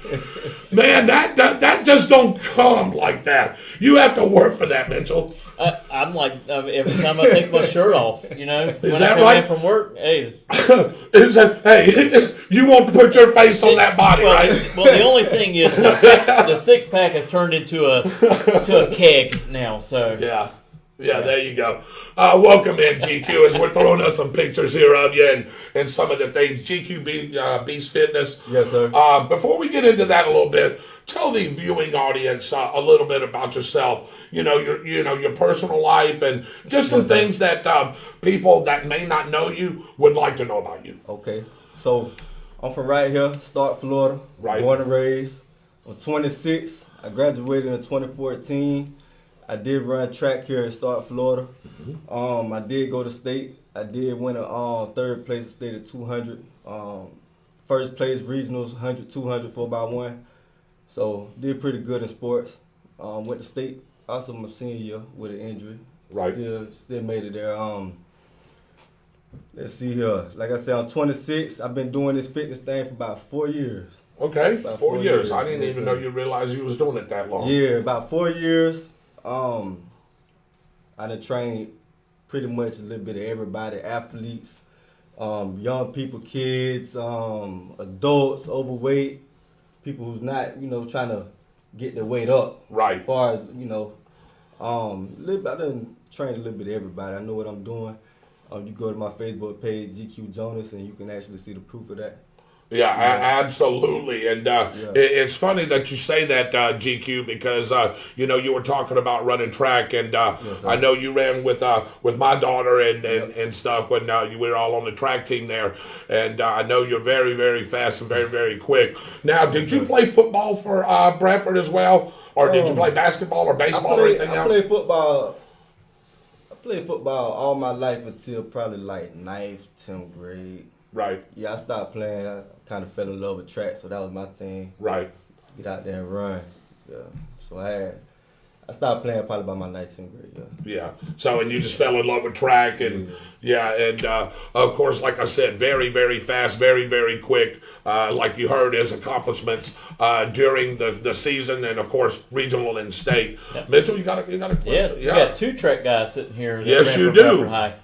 Man, that just don't come like that. You have to work for that, Mitchell. I'm like, every time I take my shirt off, you know. Is that right? From work, hey. Hey, you won't put your face on that body, right? Well, the only thing is the six pack has turned into a keg now. So yeah, there you go. Welcome in, GQ, as we're throwing up some pictures here of you and some of the things. GQ Beast Fitness. Yes, sir. Before we get into that a little bit, tell the viewing audience a little bit about yourself. Your personal life and just some things that people that may not know you would like to know about you. Okay, so I'm from right here, Stark, Florida. Right. Born and raised. I'm 26. I graduated in 2014. I did run track here in Stark, Florida. Mm-hmm. I did go to state. I did win a third place at state at 200. First place regionals, 100, 200, 4x1. So did pretty good in sports. Went to state. Also my senior year with an injury. Right. Still made it there. Let's see here. Like I said, I'm 26. I've been doing this fitness thing for about 4 years. Okay, about 4 years. I didn't even know you realized you was doing it that long. Yeah, about 4 years. I done trained pretty much a little bit of everybody, athletes, young people, kids, adults, overweight, people who's not, trying to get their weight up. Right. As far as, I done trained a little bit of everybody. I know what I'm doing. You go to my Facebook page, GQ Jonas, and you can actually see the proof of that. Yeah, absolutely. And it's funny that you say that, GQ, because, you were talking about running track, and I know you ran with my daughter and stuff when you were all on the track team there. And I know you're very, very fast and very, very quick. Now, did you play football for Bradford as well? Or did you play basketball or baseball or anything else? I played football all my life until probably like 9th, 10th grade. Right. Yeah, I stopped playing. I kind of fell in love with track, so that was my thing. Right. Get out there and run. Yeah. So I stopped playing probably by my 19th grade. Yeah. So, and you just fell in love with track, and of course, like I said, very, very fast, very, very quick. Like you heard, his accomplishments during the season, and of course, regional and state. Yep. Mitchell, you got a question? Yeah. We got two track guys sitting here. Yes, you do. High.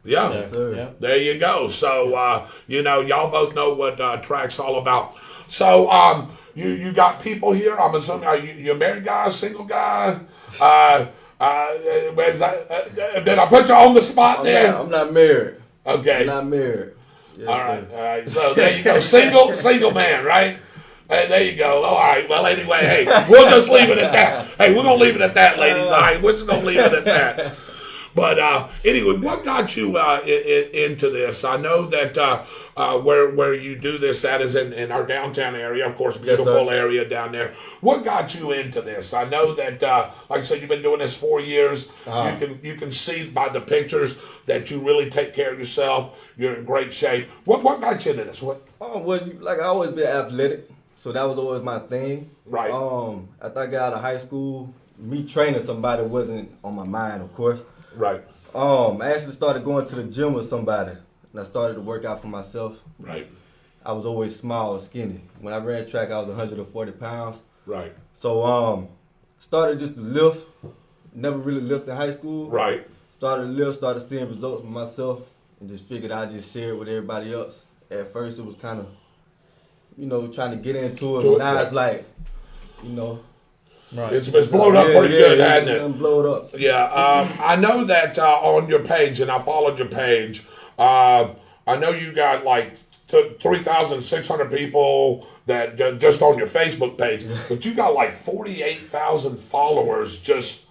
Yeah, so, there you go. So, y'all both know what track's all about. So, you got people here. I'm assuming, are you a married guy, single guy? Did I put you on the spot there? I'm not married. Okay. I'm not married. Yes, all right. So, there you go. Single man, right? Hey, there you go. All right. Well, anyway, hey, we'll just leave it at that. Hey, we're going to leave it at that, ladies. All right. We're just going to leave it at that. But anyway, what got you into this? I know that where you do this at is in our downtown area, of course, beautiful area down there. What got you into this? I know that, like I said, you've been doing this 4 years. You can see by the pictures that you really take care of yourself. You're in great shape. What got you into this? What? Oh, well, like I always been athletic, so that was always my thing. Right. After I got out of high school, me training somebody wasn't on my mind, of course. Right. I actually started going to the gym with somebody, and I started to work out for myself. Right. I was always small and skinny. When I ran track, I was 140 pounds. Right. So, started just to lift. Never really lifted in high school. Right. Started to lift, started seeing results with myself, and just figured I'd just share it with everybody else. At first, it was kind of, trying to get into it. But now it's like, Right. It's blown up pretty good, hasn't it? It's blown up. Yeah. I know that on your page, and I followed your page, I know you got like 3,600 people that just on your Facebook page, but you got like 48,000 followers just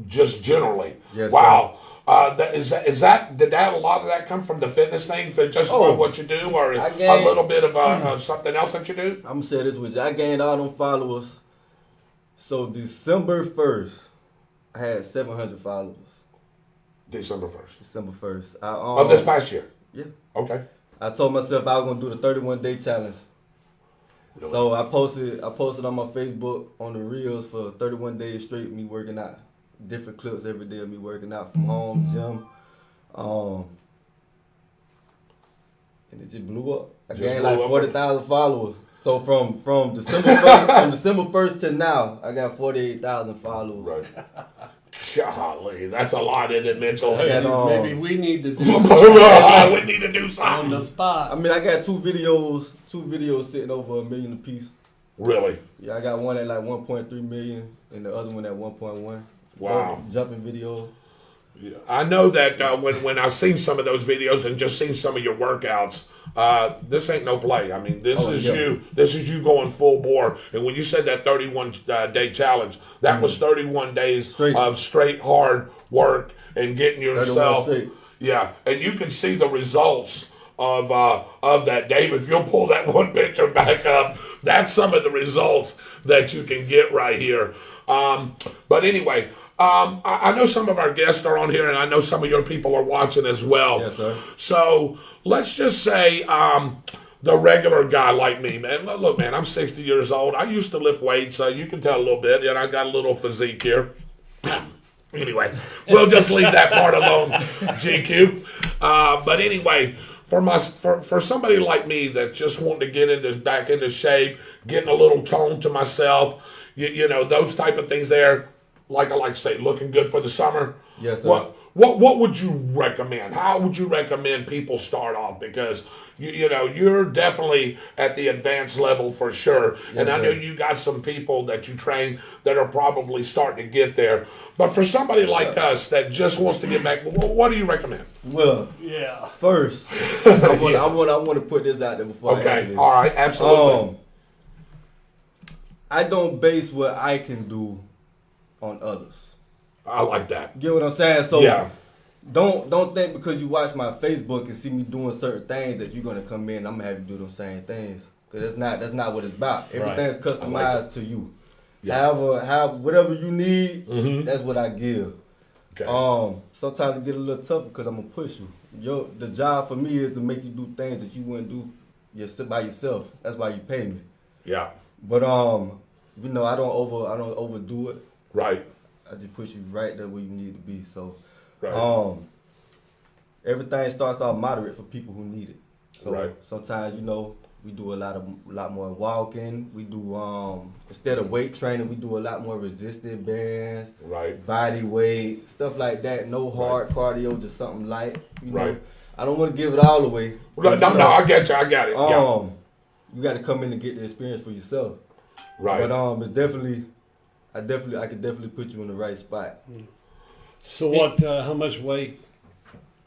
generally. Yes, wow. Did a lot of that come from the fitness thing, just what you do, or a little bit of something else that you do? I'm gonna say this with you. I gained all them followers. So December 1st, I had 700 followers. December 1st. December 1st. Of this past year? Yeah. Okay. I told myself I was going to do the 31-day challenge. Really? So I posted on my Facebook on the reels for 31 days straight, me working out. Different clips every day of me working out from home, gym. And it just blew up. I gained like 40,000 followers. So from December 1st to now, I got 48,000 followers. Right. Golly, that's a lot, isn't it, Mitchell? Hey, And, maybe we need to do we need to do on something. the spot. I mean, I got two videos sitting over $1 million apiece. Really? Yeah, I got one at like 1.3 million and the other one at 1.1. Wow. Both jumping video. Yeah. I know that when I've seen some of those videos and just seen some of your workouts, this ain't no play. I mean, this is you going full bore. And when you said that 31 day challenge, that was 31 days of straight hard work and getting yourself. Yeah, and you can see the results of that, David. If you'll pull that one picture back up, that's some of the results that you can get right here. But anyway. I know some of our guests are on here, and I know some of your people are watching as well. Yes, sir. So let's just say the regular guy like me, man. Look, man, I'm 60 years old. I used to lift weights. You can tell a little bit, and I got a little physique here. Anyway, we'll just leave that part alone, GQ. But anyway, for somebody like me that just wanting to get back into shape, getting a little tone to myself, you know, those type of things there. Like I like to say, looking good for the summer. Yes, sir. What would you recommend? How would you recommend people start off? Because you know you're definitely at the advanced level for sure, and I know you got some people that you train that are probably starting to get there. But for somebody like us that just wants to get back, what do you recommend? Well, Yeah. first, I want to put this out there before I answer Okay, this. all right, absolutely. I don't base what I can do on others. I like that. Get what I'm saying? So Yeah. don't think because you watch my Facebook and see me doing certain things that you're gonna come in and I'm gonna have you do those same things. Cause that's not what it's about. Everything's customized to you. Yeah. However, whatever you need, that's what I give. Okay. Sometimes it get a little tough because I'm gonna push you. The job for me is to make you do things that you wouldn't do by yourself. That's why you pay me. Yeah. But you know, I don't overdo it. Right. I just push you right there where you need to be. So, Right. everything starts off moderate for people who need it. So Right. sometimes, you know, we do a lot more walking. We do instead of weight training, we do a lot more resistance bands, Right. body weight, stuff like that. No hard cardio, just something light. You know, Right. I don't want to give it all away. No, I get you. I got it. Yeah. You got to come in and get the experience for yourself. Right. But it's definitely. I could definitely put you in the right spot. So how much weight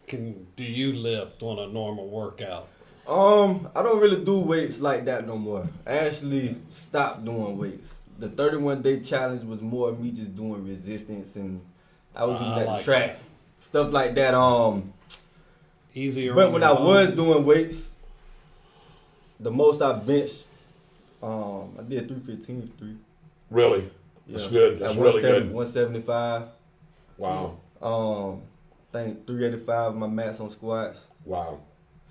do you lift on a normal workout? I don't really do weights like that no more. I actually stopped doing weights. The 31 day challenge was more me just doing resistance, and I was doing that track. Stuff like that. Easier. But when I was doing weights, the most I benched, I did 315 3. Really. That's good. That's really good. 175. Wow. I think 385 my max on squats. Wow.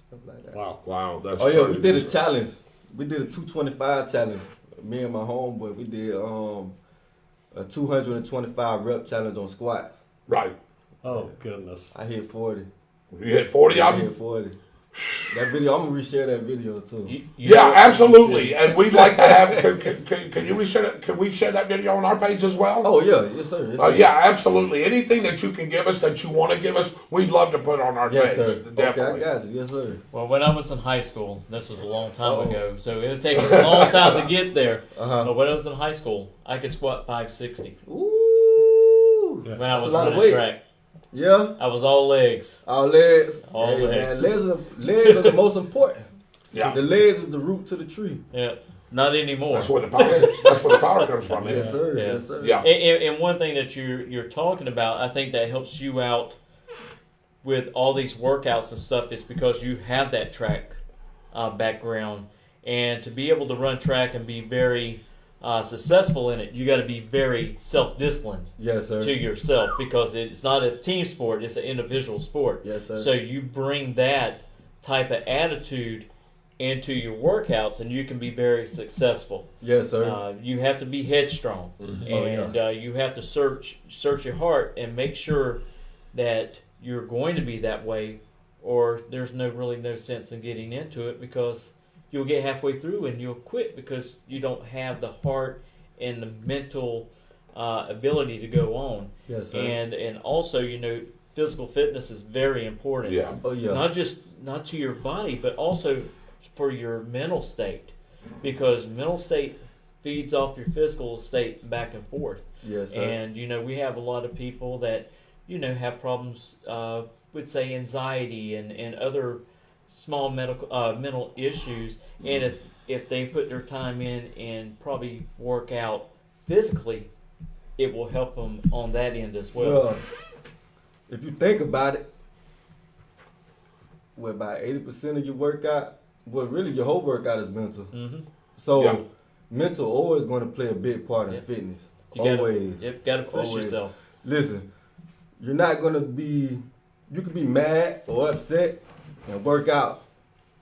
Stuff like that. Wow. That's Oh yeah, crazy. we did a challenge. We did a 225 challenge. Me and my homeboy, we did a 225 rep challenge on squats. Right. Oh goodness. I hit 40. You hit 40 of I them? hit 40. That video, I'm gonna reshare that video too. Yeah, absolutely. And we'd like to have. Can you reshare it? Can we share that video on our page as well? Oh yeah, yes sir. Yes, sir. Yeah, absolutely. Anything that you can give us that you want to give us, we'd love to put on our Yes page. sir. Definitely. Okay, I got you. Yes sir. Well, when I was in high school, this was a long time ago, so it'll take a long time to get there. But when I was in high school, I could squat 560. Ooh. When I was a lot of running weight. track. Yeah. I was all legs. All legs. All legs. Man, legs are the most important. Yeah. The legs is the root to the tree. Yeah. Not anymore. That's where the power. That's where the power comes from. Yes sir. Yeah. Yes sir. Yeah. And one thing that you're talking about, I think that helps you out with all these workouts and stuff is because you have that track background, and to be able to run track and be very successful in it, you got to be very self-disciplined. Yes sir. To yourself, because it's not a team sport; it's an individual sport. Yes sir. So you bring that type of attitude into your workouts, and you can be very successful. Yes, sir. You have to be headstrong, and you have to search your heart and make sure that you're going to be that way, or there's really no sense in getting into it, because you'll get halfway through and you'll quit because you don't have the heart and the mental ability to go on. Yes, sir. And also, physical fitness is very important. Yeah. Oh, yeah. Not to your body, but also for your mental state, because mental state feeds off your physical state back and forth. Yes, sir. And we have a lot of people that have problems with, say, anxiety and other small mental issues, and if they put their time in and probably work out physically, it will help them on that end as well. Well, if you think about it, about 80% of your workout, really your whole workout is mental. Mm-hmm. So mental always going to play a big part in fitness. Always. Got to push yourself. Listen, you're not going to be, you can be mad or upset and work out.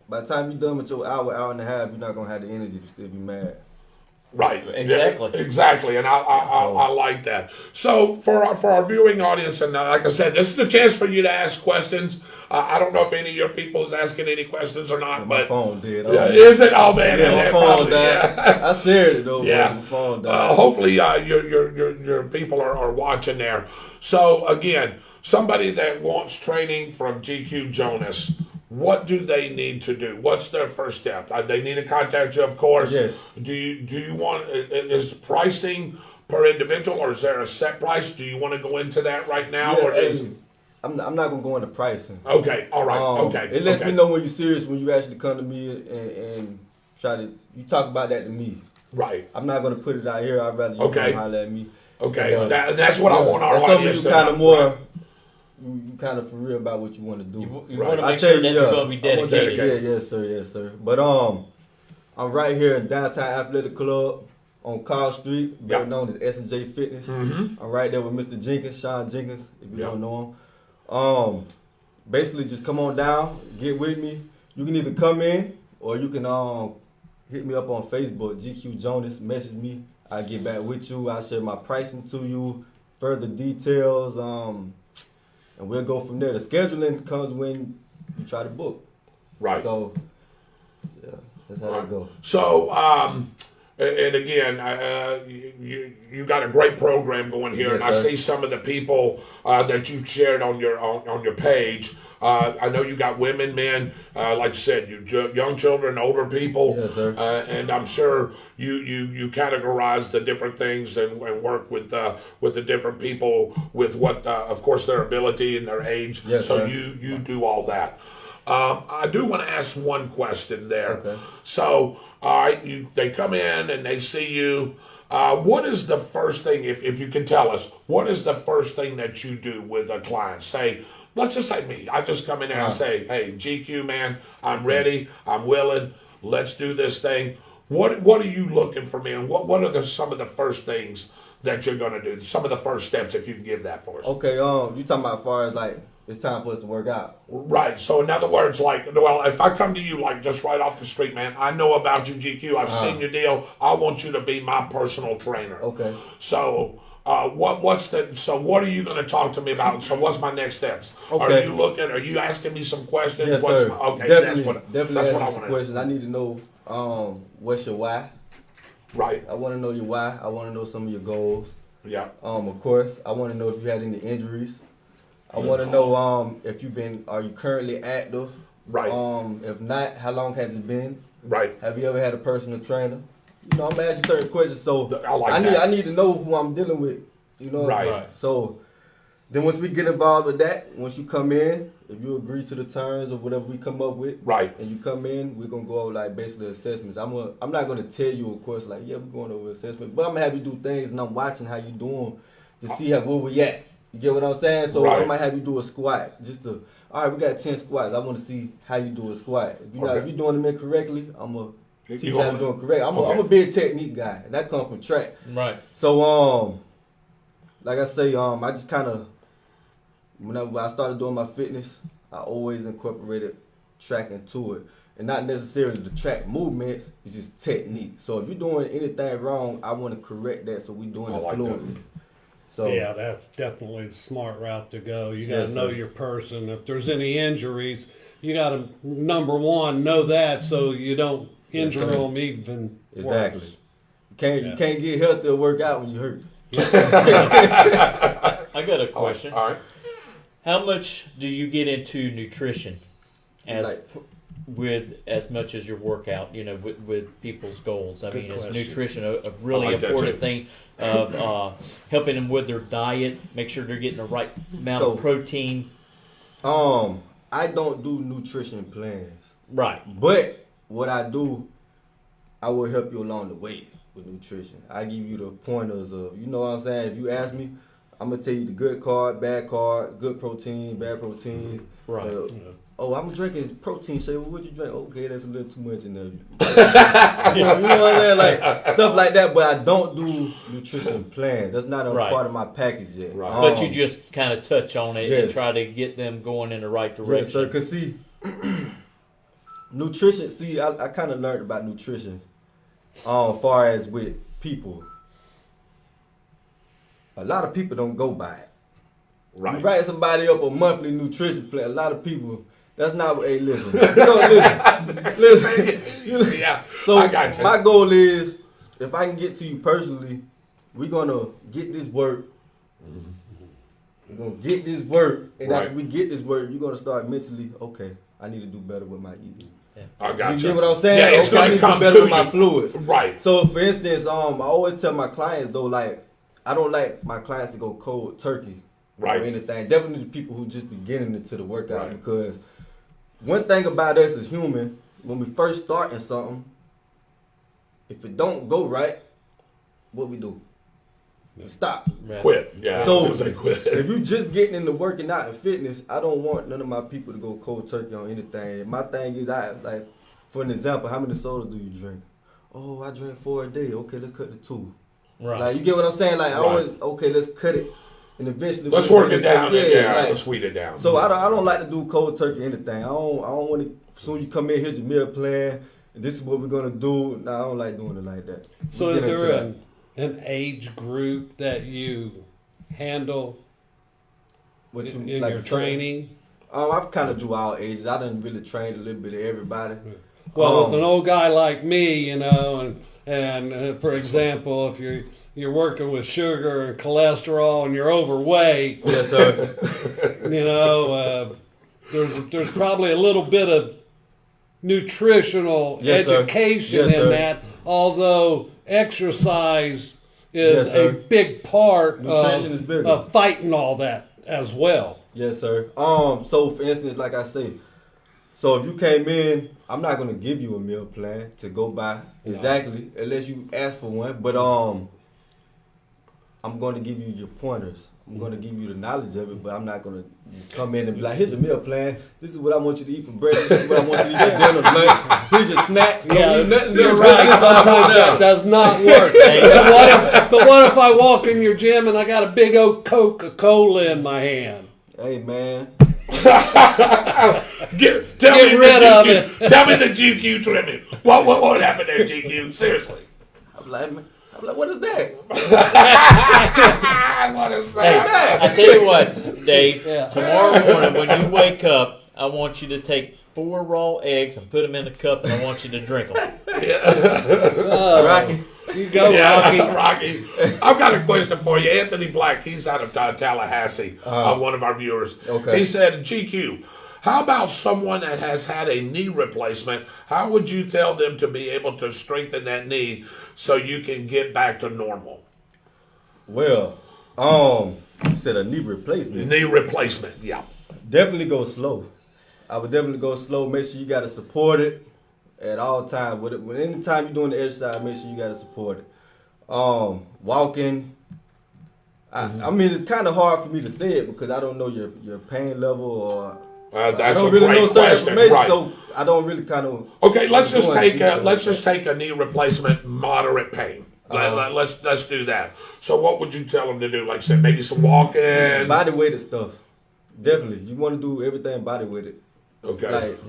By the time you're done with your hour and a half, you're not going to have the energy to still be mad. Right. Exactly. Yeah, exactly. And I like that. So for our viewing audience, and like I said, this is the chance for you to ask questions. I don't know if any of your people is asking any questions or not, My but phone did. is it? Oh man, Yeah, my phone probably, died. yeah. I shared it though. Yeah. My phone died. Hopefully, your people are watching there. So again, somebody that wants training from GQ Jonas, what do they need to do? What's their first step? They need to contact you, of course. Yes. Do you want, is pricing per individual, or is there a set price? Do you want to go into that right now, or is? I'm not gonna go into pricing. Okay, all right, okay. It lets me know when you're serious when you actually come to me and try to talk about that to me. Right. I'm not gonna put it out here. I'd rather you come holler at me. Okay, that's what I want our audience to Some of you kind know. of more. You kind of for real about what you want to do. You want to make sure that you're going to be dedicated. Yes, sir. But I'm right here in downtown Athletic Club on Carl Street, better known as S&J Fitness. Mm-hmm. I'm right there with Mr. Jenkins, Sean Jenkins, if you don't know him. Basically, just come on down, get with me. You can either come in or you can hit me up on Facebook, GQ Jonas. Message me. I'll get back with you. I'll share my pricing to you, further details. And we'll go from there. The scheduling comes when you try to book. Right. So, yeah, that's how that goes. So, and again, you got a great program going here, Yes, and I sir. see some of the people that you shared on your page. I know you got women, men, like I said, young children, older people, Yes, sir. and I'm sure you categorize the different things and work with the different people with what, of course, their ability and their age. Yes, so sir. you do all that. I do want to ask one question there. Okay. So, all right, they come in and they see you. What is the first thing, if you can tell us, what is the first thing that you do with a client? Say, let's just say me. I just come in there and say, hey, GQ, man, I'm ready. I'm willing. Let's do this thing. What are you looking for me? And what are some of the first things that you're going to do? Some of the first steps, if you can give that for us. Okay, you talking about as far as like it's time for us to work out. Right. So in other words, like, well, if I come to you like just right off the street, man, I know about you, GQ. I've seen your deal. I want you to be my personal trainer. Okay. So what are you going to talk to me about? So what's my next steps? Okay. Are you asking me some questions? Yes, sir. Okay. Definitely That's what I ask want some to questions. I need to know what's your why. Right. I want to know your why. I want to know some of your goals. Yeah. Of course, I want to know if you had any injuries. I want to know if are you currently active? Right. If not, how long has it been? Right. Have you ever had a personal trainer? I'm gonna ask you certain questions, so that. I need to know who I'm dealing with. Right. So then once we get involved with that, once you come in, if you agree to the terms or whatever we come up with, right, and you come in, we're gonna go over like basically assessments. I'm not gonna tell you, of course, like we're going over assessment, but I'm gonna have you do things, and I'm watching how you doing to see where we at. You get what I'm saying? So I might have you do a squat just to. All right, we got 10 squats. I want to see how you do a squat. If you're doing them incorrectly, I'm gonna teach you how to do them correct. I'm a big technique guy, and that comes from track. Right. So like I say, I just kind of whenever I started doing my fitness, I always incorporated track into it. and not necessarily the track movements. It's just technique. So if you're doing anything wrong, I want to correct that so we're doing it fluently. So yeah, that's definitely the smart route to go. You got to know your person. If there's any injuries, you got to, number one, know that so you don't injure them even worse. You can't get healthy or work out when you hurt. I got a question. All right. How much do you get into nutrition as much as your workout, with people's goals? I mean, is nutrition a really important thing of helping them with their diet, make sure they're getting the right amount of protein? I don't do nutrition plans. Right. But what I do, I will help you along the way with nutrition. I give you the pointers of, you know what I'm saying? If you ask me, I'm going to tell you the good carb, bad carb, good protein, bad proteins. Right. I'm drinking protein shake. Well, what you drink? Okay, that's a little too much in there. You know what I'm saying? Like, stuff like that. But I don't do nutrition plans. That's not a part of my package yet. Right. But you just kind of touch on it and try to get them going in the right direction. Yes, sir. Because, see, nutrition, I kind of learned about nutrition as far as with people. A lot of people don't go by it. Right. You write somebody up a monthly nutrition plan. A lot of people, that's not what, hey, listen. Listen. Yeah, So I got you. My goal is, if I can get to you personally, we're going to get this work. We're going to get this work. And after we get this work, you're going to start mentally, okay, I need to do better with my eating. I got you. You get what I'm saying? Yeah, it's going to come better with to my fluids. Right. So, for instance, I always tell my clients, though, like, I don't like my clients to go cold turkey. Right. Or anything. Definitely the people who just beginning into the workout, because one thing about us as human, when we first starting something, if it don't go right, what we do? Stop. Quit. Yeah. So quit. If you just getting into working out and fitness, I don't want none of my people to go cold turkey on anything. My thing is, for an example, how many sodas do you drink? Oh, I drink 4 a day. Okay, let's cut to 2. Right. Like, you get what I'm saying? Like, okay, let's cut it. And eventually, let's work it down. Like, let's weed it down. So I don't like to do cold turkey anything. I don't want to. As soon as you come in, here's your meal plan, and this is what we're gonna do. No, I don't like doing it like that. So is there an age group that you handle in your training? I've kind of do all ages. I done really trained a little bit of everybody. Well, with an old guy like me, and for example, if you're working with sugar and cholesterol and you're overweight, yes, sir. There's probably a little bit of nutritional education in that, although exercise is a big part of fighting all that as well. Yes, sir. So for instance, like I say, so if you came in, I'm not gonna give you a meal plan to go by exactly unless you ask for one. But I'm gonna give you your pointers. I'm gonna give you the knowledge of it, but I'm not gonna just come in and be like, here's a meal plan. This is what I want you to eat for breakfast. This is what I want you to eat for dinner, lunch. Here's your snacks. Don't eat nothing. You're right. Sometimes that does not work. But what if I walk in your gym and I got a big old Coca-Cola in my hand? Hey, man. Tell me the GQ trimming. What happened there, GQ? Seriously. I'm like, what is that? What is that? Hey, I tell you what, Dave. Tomorrow morning when you wake up, I want you to take 4 raw eggs and put them in a cup, and I want you to drink them. Rocky. You go, Rocky. I've got a question for you. Anthony Black, he's out of Tallahassee, one of our viewers. Okay. He said, GQ, how about someone that has had a knee replacement? How would you tell them to be able to strengthen that knee so you can get back to normal? Well, you said a knee replacement. Knee replacement, yeah. Definitely go slow. I would definitely go slow. Make sure you got to support it at all times. When anytime you're doing the exercise, make sure you got to support it. Walking. I mean, it's kind of hard for me to say it because I don't know your pain level or. That's a great question, right? So I don't really kind of. Okay, let's just take a knee replacement, moderate pain. Let's do that. So what would you tell them to do? Like say maybe some walking, body weighted stuff. Definitely, you want to do everything body weighted. Okay. Like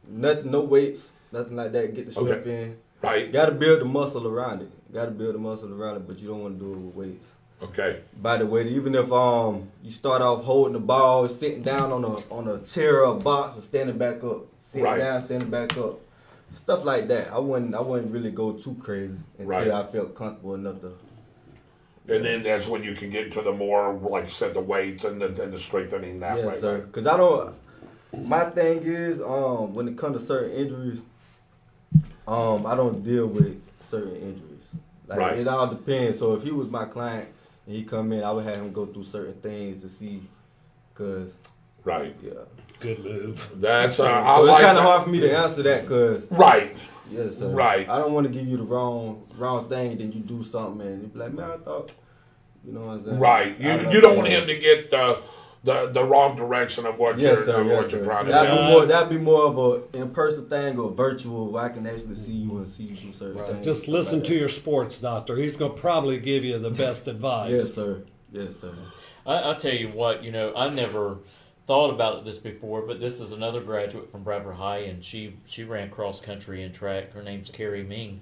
nothing, no weights. nothing like that. Get the strength in. Right. Got to build the muscle around it. But you don't want to do it with weights. Okay. By the way, even if you start off holding the ball, sitting down on a chair or a box, and standing back up, sitting down, standing back up, stuff like that. I wouldn't really go too crazy until I felt comfortable enough to. And then that's when you can get to the more, like you said, the weights and the strengthening that way. Yes, sir. Because my thing is, when it comes to certain injuries, I don't deal with certain injuries. Like, it all depends. So if he was my client and he come in, I would have him go through certain things to see, cause. Right. Yeah. Good move. That's so it's kind of hard for me to answer that, cause. Right. Yes, sir. Right. I don't want to give you the wrong thing, and then you do something, and you be like, man, I thought, you know what I'm saying? Right. You don't want him to get the wrong direction of what you're trying to do. That'd be more of an in-person thing or virtual, where I can actually see you and see you do certain things. Just listen to your sports doctor. He's gonna probably give you the best advice. Yes, sir. Yes, sir. I'll tell you what. I never thought about this before, but this is another graduate from Bradford High, and she ran cross country and track. Her name's Carrie Ming,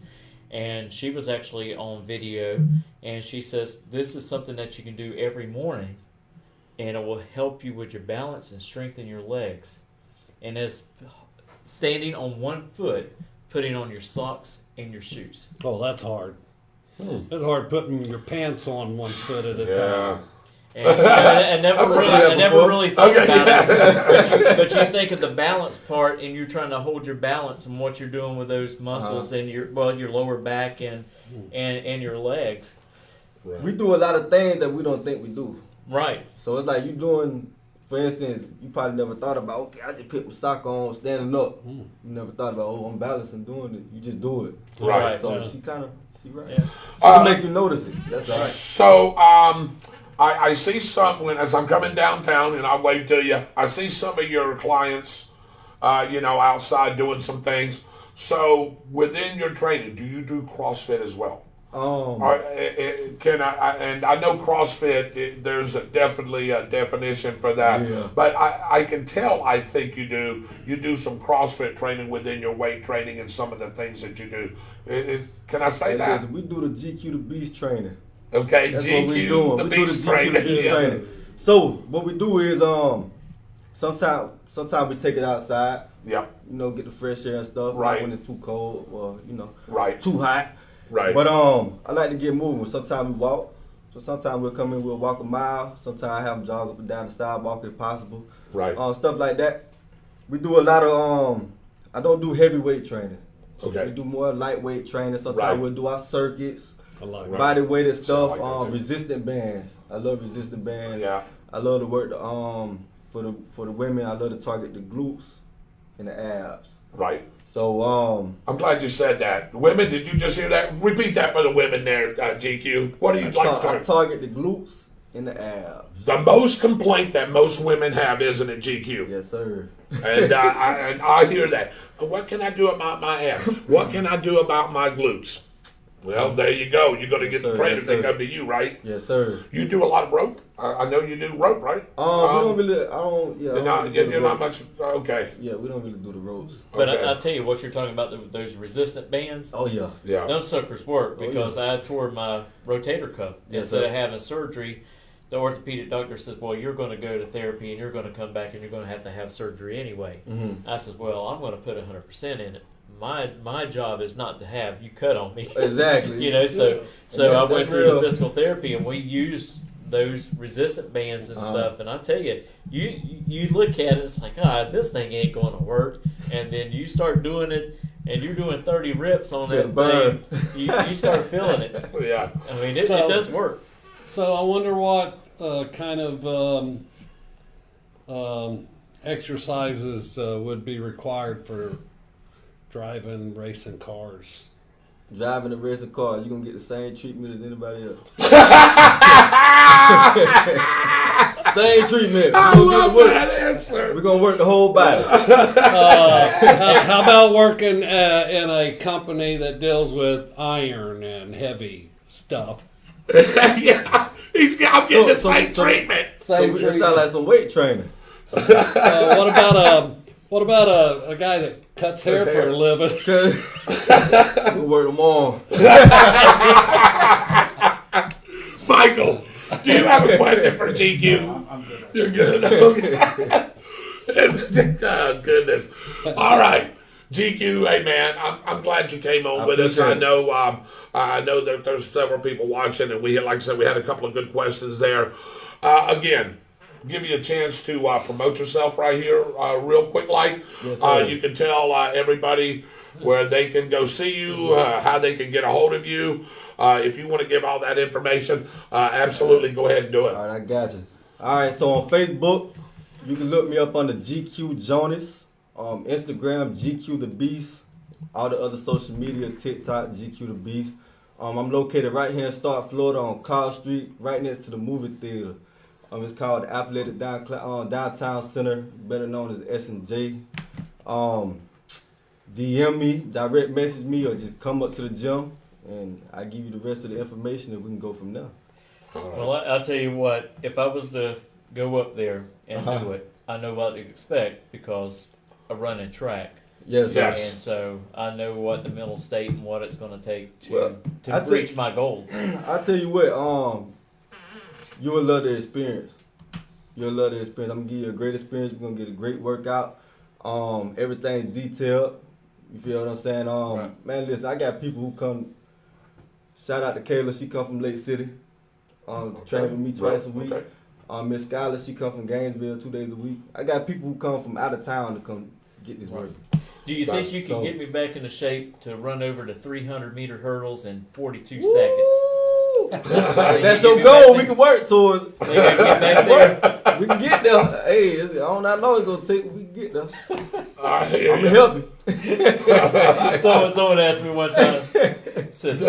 and she was actually on video, and she says this is something that you can do every morning, and it will help you with your balance and strengthen your legs. And as standing on one foot, putting on your socks and your shoes. Oh, that's hard. It's hard putting your pants on one foot at a time. And I never really thought about it. But you think of the balance part, and you're trying to hold your balance and what you're doing with those muscles and your lower back and your legs. Right. We do a lot of things that we don't think we do. Right. So it's like you doing, for instance, you probably never thought about, okay, I just put my sock on, standing up. You never thought about, I'm balancing doing it. You just do it. Right. So she right. Yeah. She'll make you notice it. That's right. So, I see some, as I'm coming downtown, and I'll wave to you, I see some of your clients, outside doing some things. So, within your training, do you do CrossFit as well? And I know CrossFit, there's definitely a definition for that, but I can tell, I think you do some CrossFit training within your weight training and some of the things that you do. Can I say that? We do the GQ the Beast training. Okay, that's GQ what we doing. the we Beast do the GQ the Beast training. So what we do is sometimes we take it outside. Yeah. Get the fresh air and stuff. Right. When it's too cold or right. too hot. Right. But I like to get moving. Sometimes we walk. So sometimes we'll come in, we'll walk a mile. Sometimes I have them jog up and down the sidewalk if possible. Right. Stuff like that. We do a lot of I don't do heavyweight training. Okay. We do more lightweight training. Sometimes we'll do our circuits. Body weighted stuff. Resistant bands. I love resistant bands. Yeah. I love to work for the women. I love to target the glutes and the abs. Right. So I'm glad you said that. Women, did you just hear that? Repeat that for the women there, GQ. What do you like to target? I target the glutes and the abs. The most complaint that most women have, isn't it, GQ? Yes, sir. And I hear that. What can I do about my abs? What can I do about my glutes? Well, there you go. You're going to get the trainer to come to you, right? Yes, sir. You do a lot of rope? I know you do rope, right? We don't really, You're not much, okay. Yeah, we don't really do the ropes. But I'll tell you what you're talking about, those resistant bands. Oh, yeah. Yeah. Those suckers work because I tore my rotator cuff. Instead of having surgery, the orthopedic doctor says, well, you're going to go to therapy and you're going to come back and you're going to have surgery anyway. Mm-hmm. I said, well, I'm going to put 100% in it. My job is not to have you cut on me. Exactly. So I went through the physical therapy and we used those resistant bands and stuff. And I tell you, you look at it, it's like, this thing ain't going to work. And then you start doing it, and you're doing 30 reps on that thing. You start feeling it. Yeah. I mean, it does work. So I wonder what kind of exercises would be required for driving racing cars. Driving a racing car, you're going to get the same treatment as anybody else. Same treatment. I love that answer. We're going to work the whole body. How about working in a company that deals with iron and heavy stuff? Yeah. I'm getting the same treatment. It sounds like some weight training. What about What about a guy that cuts hair for a living? We work them on. Michael, do you have a question for GQ? I'm good. You're good. Okay. Oh, goodness. All right. GQ, hey man, I'm glad you came on with us. I know that there's several people watching, and like I said, we had a couple of good questions there. Again, give you a chance to promote yourself right here, real quick, like you can tell everybody where they can go see you, how they can get a hold of you. If you want to give all that information, absolutely go ahead and do it. All right, I got you. All right, so on Facebook, you can look me up under GQ Jonas. Instagram, GQ the Beast. All the other social media, TikTok, GQ the Beast. I'm located right here in Stark, Florida on Carl Street, right next to the movie theater. It's called the Athletic Downtown Center, better known as S&J. DM me, direct message me, or just come up to the gym, and I give you the rest of the information, and we can go from there. Well, I'll tell you what, if I was to go up there and do it, I know what to expect because I run in track. Yes. And so I know what the mental state and what it's going to take to reach my goals. I tell you what, you will love the experience. You'll love the experience. I'm gonna give you a great experience. You're gonna get a great workout. Everything's detailed. You feel what I'm saying? Right. Man, listen, I got people who come. Shout out to Kayla. She come from Lake City. Train with me twice a week. Miss Skylar, she come from Gainesville 2 days a week. I got people who come from out of town to come get this work. Do you think you can get me back into shape to run over the 300-meter hurdles in 42 seconds? That's your goal. We can work towards. We can get there. Hey, I don't know it's gonna take. We can get there. I'm gonna help you. Someone asked me one time. Said,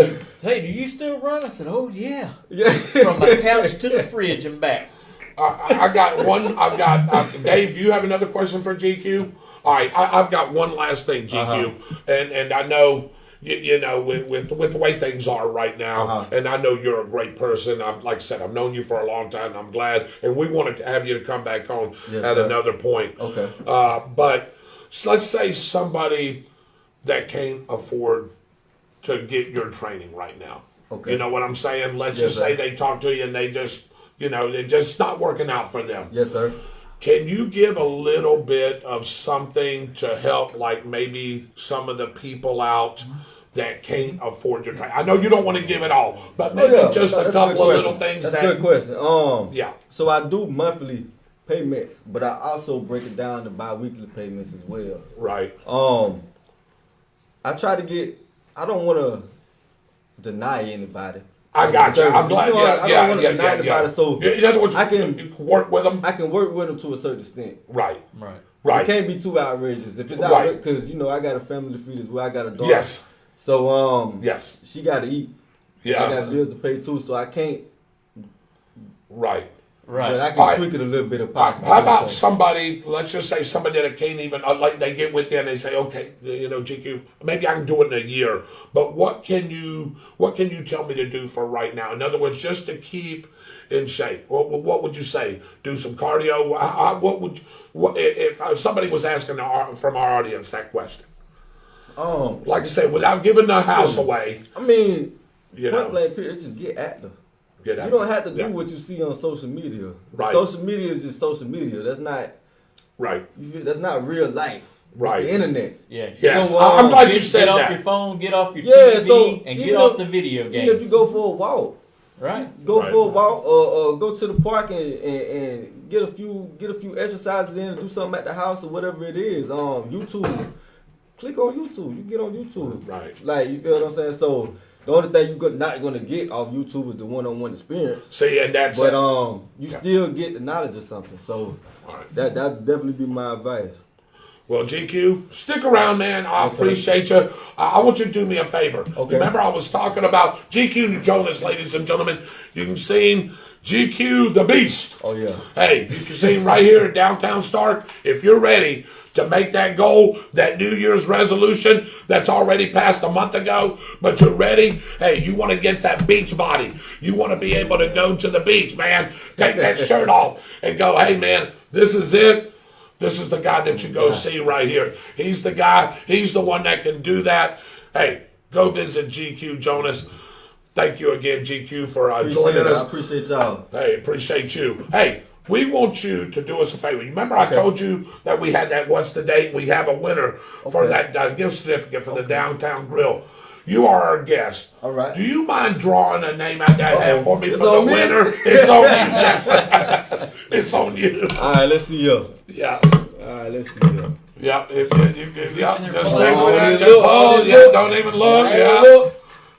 "Hey, do you still run?" I said, "Oh yeah, from my couch to the fridge and back." I got one. I've got Dave. Do you have another question for GQ? All right, I've got one last thing, GQ, and I know. You know, with the way things are right now, and I know you're a great person. Like I said, I've known you for a long time. And I'm glad, and we want to have you to come back on at another point. Okay. But let's say somebody that can't afford to get your training right now. Okay. You know what I'm saying? Let's just say they talk to you and they just, they're just not working out for them. Yes, sir. Can you give a little bit of something to help, like maybe some of the people out that can't afford your training? I know you don't want to give it all, but maybe just a couple of little things. That's a good question. Yeah. So I do monthly payments, but I also break it down to bi-weekly payments as well. Right. I try to get. I don't want to deny anybody. I got you. I'm glad. I don't want to deny anybody. So in other words, I can work with them. I can work with them to a certain extent. Right. It can't be too outrageous. If it's outrageous, because I got a family to feed as well. I got a daughter. Yes. So yes, she got to eat. Yeah. I got bills to pay too, so I can't. Right. But I can tweak it a little bit if possible. How about somebody, let's just say somebody that can't even, like they get with you and they say, okay, GQ, maybe I can do it in a year, but what can you tell me to do for right now? In other words, just to keep in shape. What would you say? Do some cardio? If somebody was asking from our audience that question? Like I said, without giving the house away. I mean, point blank period, just get active. You don't have to do what you see on social media. Right. Social media is just social media. That's not That's not real life. Right. It's the internet. Yeah. Yes. So, I'm glad you said that. Get off your phone, get off your TV, and get off the video games. Even if you go for a walk. Right. Go for a walk or go to the park and get a few exercises in and do something at the house or whatever it is. YouTube. Click on YouTube. You get on YouTube. Right. Like, you feel what I'm saying? So the only thing you're not going to get off YouTube is the one-on-one experience. See, and that's but you still get the knowledge of something. So that'd definitely be my advice. Well, GQ, stick around, man. I appreciate you. I want you to do me a favor. Okay. Remember I was talking about GQ Jonas, ladies and gentlemen. You can see him, GQ the Beast. Oh, yeah. Hey, you can see him right here in downtown Stark. If you're ready to make that goal, that New Year's resolution that's already passed a month ago, but you're ready, hey, you want to get that beach body. You want to be able to go to the beach, man. Take that shirt off and go, hey, man, this is it. This is the guy that you go see right here. He's the guy. He's the one that can do that. Hey, go visit GQ, Jonas. Thank you again, GQ, for joining us. I appreciate y'all. Hey, appreciate you. Hey, we want you to do us a favor. Remember I told you that we had that what's the date? We have a winner for that gift certificate for the Downtown Grill. You are our guest. All right. Do you mind drawing a name out that hat for me It's for the on me? winner? It's on you. Yes. It's on you. All right, let's see you. Yeah. All right, let's see you. Yeah. Just next Oh, one. just look. Oh, just look. Don't even look. Hey, Yeah. look.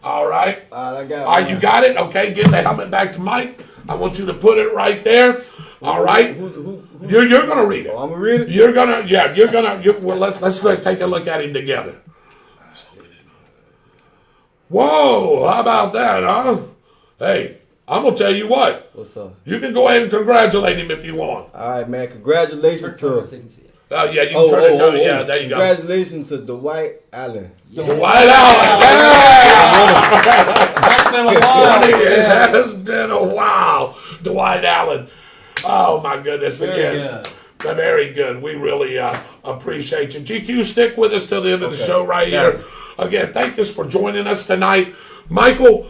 All right. All right, I got it. All right, you got it? Okay, give the helmet back to Mike. I want you to put it right there. All right. You're going to read it. I'm going to read it? You're going to, well, let's take a look at him together. Whoa, how about that, huh? Hey, I'm going to tell you what. What's up? You can go ahead and congratulate him if you want. All right, man. Congratulations to... Oh, yeah, you can turn it down. Yeah, there you go. Congratulations to Dwight Allen. Dwight Allen. Yeah! That's been a while. It has been a while. Dwight Allen. Oh, my goodness. Again. Very good. We really appreciate you. GQ, stick with us till the end of the show right here. Again, thank you for joining us tonight. Michael,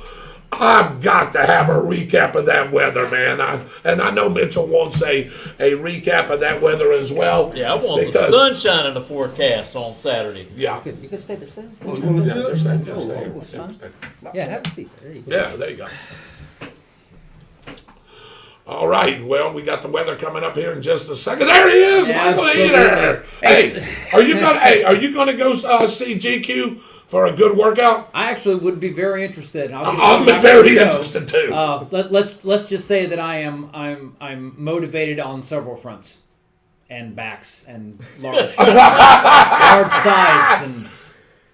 I've got to have a recap of that weather, man. And I know Mitchell wants a recap of that weather as well. Yeah, I want some sunshine in the forecast on Saturday. Yeah. You could stay there. Yeah, have a seat. There you go. Yeah, there you go. All right. Well, we got the weather coming up here in just a second. There he is, Michael Eater. Hey, are you gonna go see GQ for a good workout? I actually would be very interested. I'm very interested too. Let's just say that I'm motivated on several fronts, and backs, and large sides,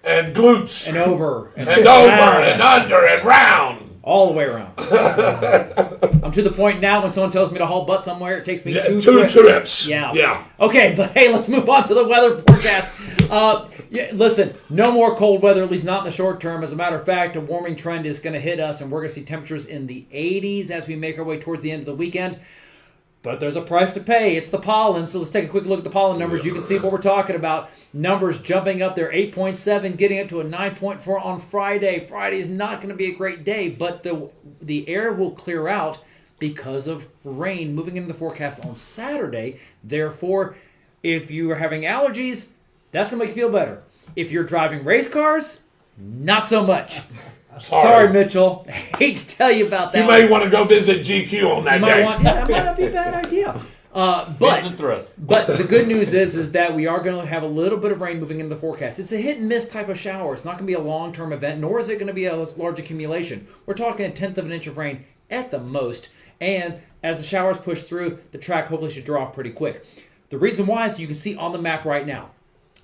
and glutes, and over, and under, and round. All the way around. I'm to the point now when someone tells me to haul butt somewhere, it takes me two trips. Yeah. Okay, but hey, let's move on to the weather forecast. Listen, no more cold weather, at least not in the short term. As a matter of fact, a warming trend is going to hit us, and we're going to see temperatures in the 80s as we make our way towards the end of the weekend. But there's a price to pay. It's the pollen. So let's take a quick look at the pollen numbers. You can see what we're talking about. Numbers jumping up there, 8.7, getting up to a 9.4 on Friday. Friday is not going to be a great day, but the air will clear out because of rain moving into the forecast on Saturday. Therefore, if you are having allergies, that's going to make you feel better. If you're driving race cars, not so much. Sorry, Mitchell. I hate to tell you about that. You may want to go visit GQ on that day. That might not be a bad idea. But the good news is that we are going to have a little bit of rain moving into the forecast. It's a hit and miss type of shower. It's not going to be a long-term event, nor is it going to be a large accumulation. We're talking 1/10 of an inch of rain at the most. And as the showers push through, the track hopefully should draw off pretty quick. The reason why is you can see on the map right now.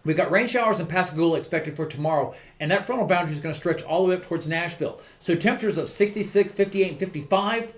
We've got rain showers in Pascagoula expected for tomorrow, and that frontal boundary is going to stretch all the way up towards Nashville. So temperatures of 66, 58, and 55.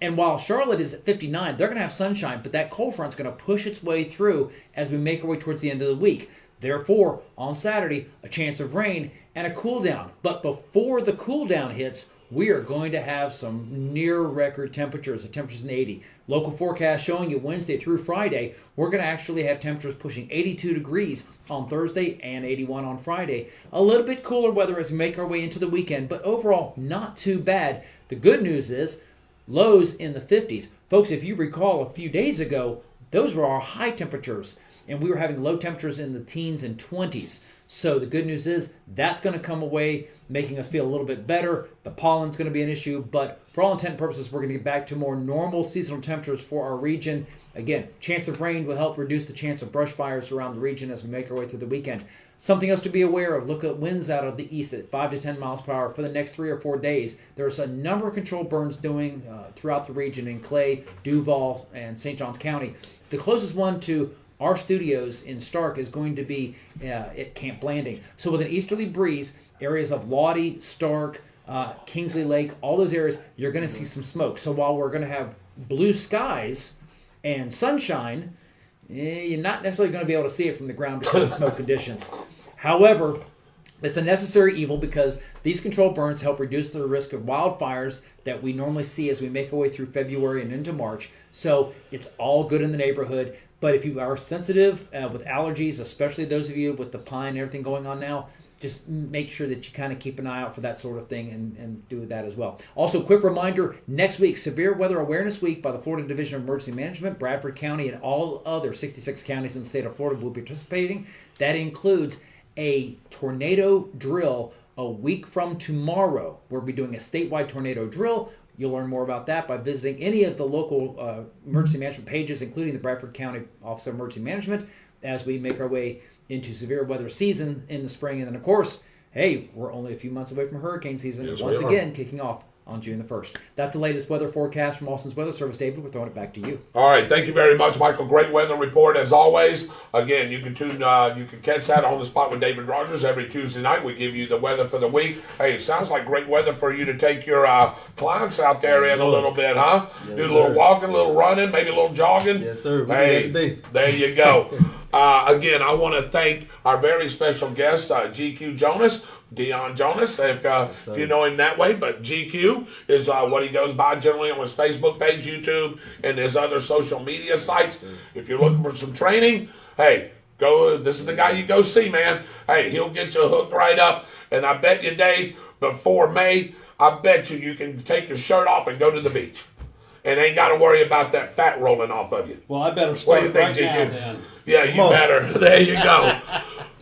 And while Charlotte is at 59, they're going to have sunshine, but that cold front's going to push its way through as we make our way towards the end of the week. Therefore, on Saturday, a chance of rain and a cool down. But before the cool down hits, we are going to have some near record temperatures. The temperatures in the 80. Local forecast showing you Wednesday through Friday, we're going to actually have temperatures pushing 82 degrees on Thursday and 81 on Friday. A little bit cooler weather as we make our way into the weekend, but overall not too bad. The good news is lows in the 50s. Folks, if you recall a few days ago, those were our high temperatures, and we were having low temperatures in the teens and 20s. So the good news is that's going to come away, making us feel a little bit better. The pollen's going to be an issue, but for all intent and purposes, we're going to get back to more normal seasonal temperatures for our region. Again, chance of rain will help reduce the chance of brush fires around the region as we make our way through the weekend. Something else to be aware of, look at winds out of the east at 5 to 10 miles per hour for the next 3 or 4 days. There's a number of controlled burns doing throughout the region in Clay, Duval, and St. Johns County. The closest one to our studios in Stark is going to be at Camp Blanding. So with an easterly breeze, areas of Lottie, Stark, Kingsley Lake, all those areas, you're going to see some smoke. So while we're going to have blue skies and sunshine, you're not necessarily going to be able to see it from the ground because of smoke conditions. However, It's a necessary evil because these controlled burns help reduce the risk of wildfires that we normally see as we make our way through February and into March. So it's all good in the neighborhood. But if you are sensitive with allergies, especially those of you with the pine and everything going on now, just make sure that you kind of keep an eye out for that sort of thing and do that as well. Also, quick reminder, next week, Severe Weather Awareness Week by the Florida Division of Emergency Management, Bradford County, and all other 66 counties in the state of Florida will be participating. That includes a tornado drill a week from tomorrow. We'll be doing a statewide tornado drill. You'll learn more about that by visiting any of the local emergency management pages, including the Bradford County Office of Emergency Management, as we make our way into severe weather season in the spring. And then, of course, hey, we're only a few months away from hurricane season, once again kicking off on June the 1st. That's the latest weather forecast from Austin's Weather Service. David, we're throwing it back to you. All right, thank you very much, Michael. Great weather report as always. Again, you can catch that on the spot with David Rodgers every Tuesday night. We give you the weather for the week. Hey, it sounds like great weather for you to take your clients out there in a little bit, huh? Yes, do a little sir. Walking, a little running, maybe a little jogging. Yes, sir. We Hey, do that today. there you go. Again, I want to thank our very special guest, GQ Jonas. Jonas, if you know him that way, but GQ is what he goes by generally on his Facebook page, YouTube, and his other social media sites. If you're looking for some training, hey, go. This is the guy you go see, man. Hey, he'll get you hooked right up. And I bet you, Dave, before May, I bet you can take your shirt off and go to the beach. And ain't got to worry about that fat rolling off of you. Well, I better What start do you think, right GQ? now then. Yeah, you better. There you go.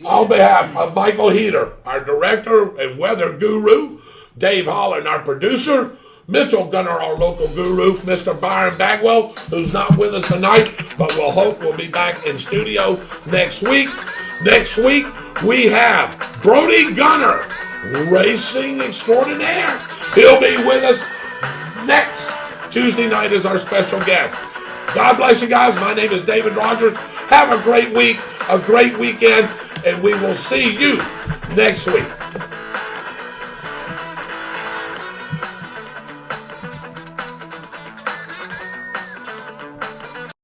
On behalf of Michael Heater, our director and weather guru, Dave Holland, our producer, Mitchell Gunner, our local guru, Mr. Byron Bagwell, who's not with us tonight, but we'll hope we'll be back in studio next week. Next week, we have Brody Gunner, racing extraordinaire. He'll be with us next Tuesday night as our special guest. God bless you guys. My name is David Rodgers. Have a great week, a great weekend, and we will see you next week.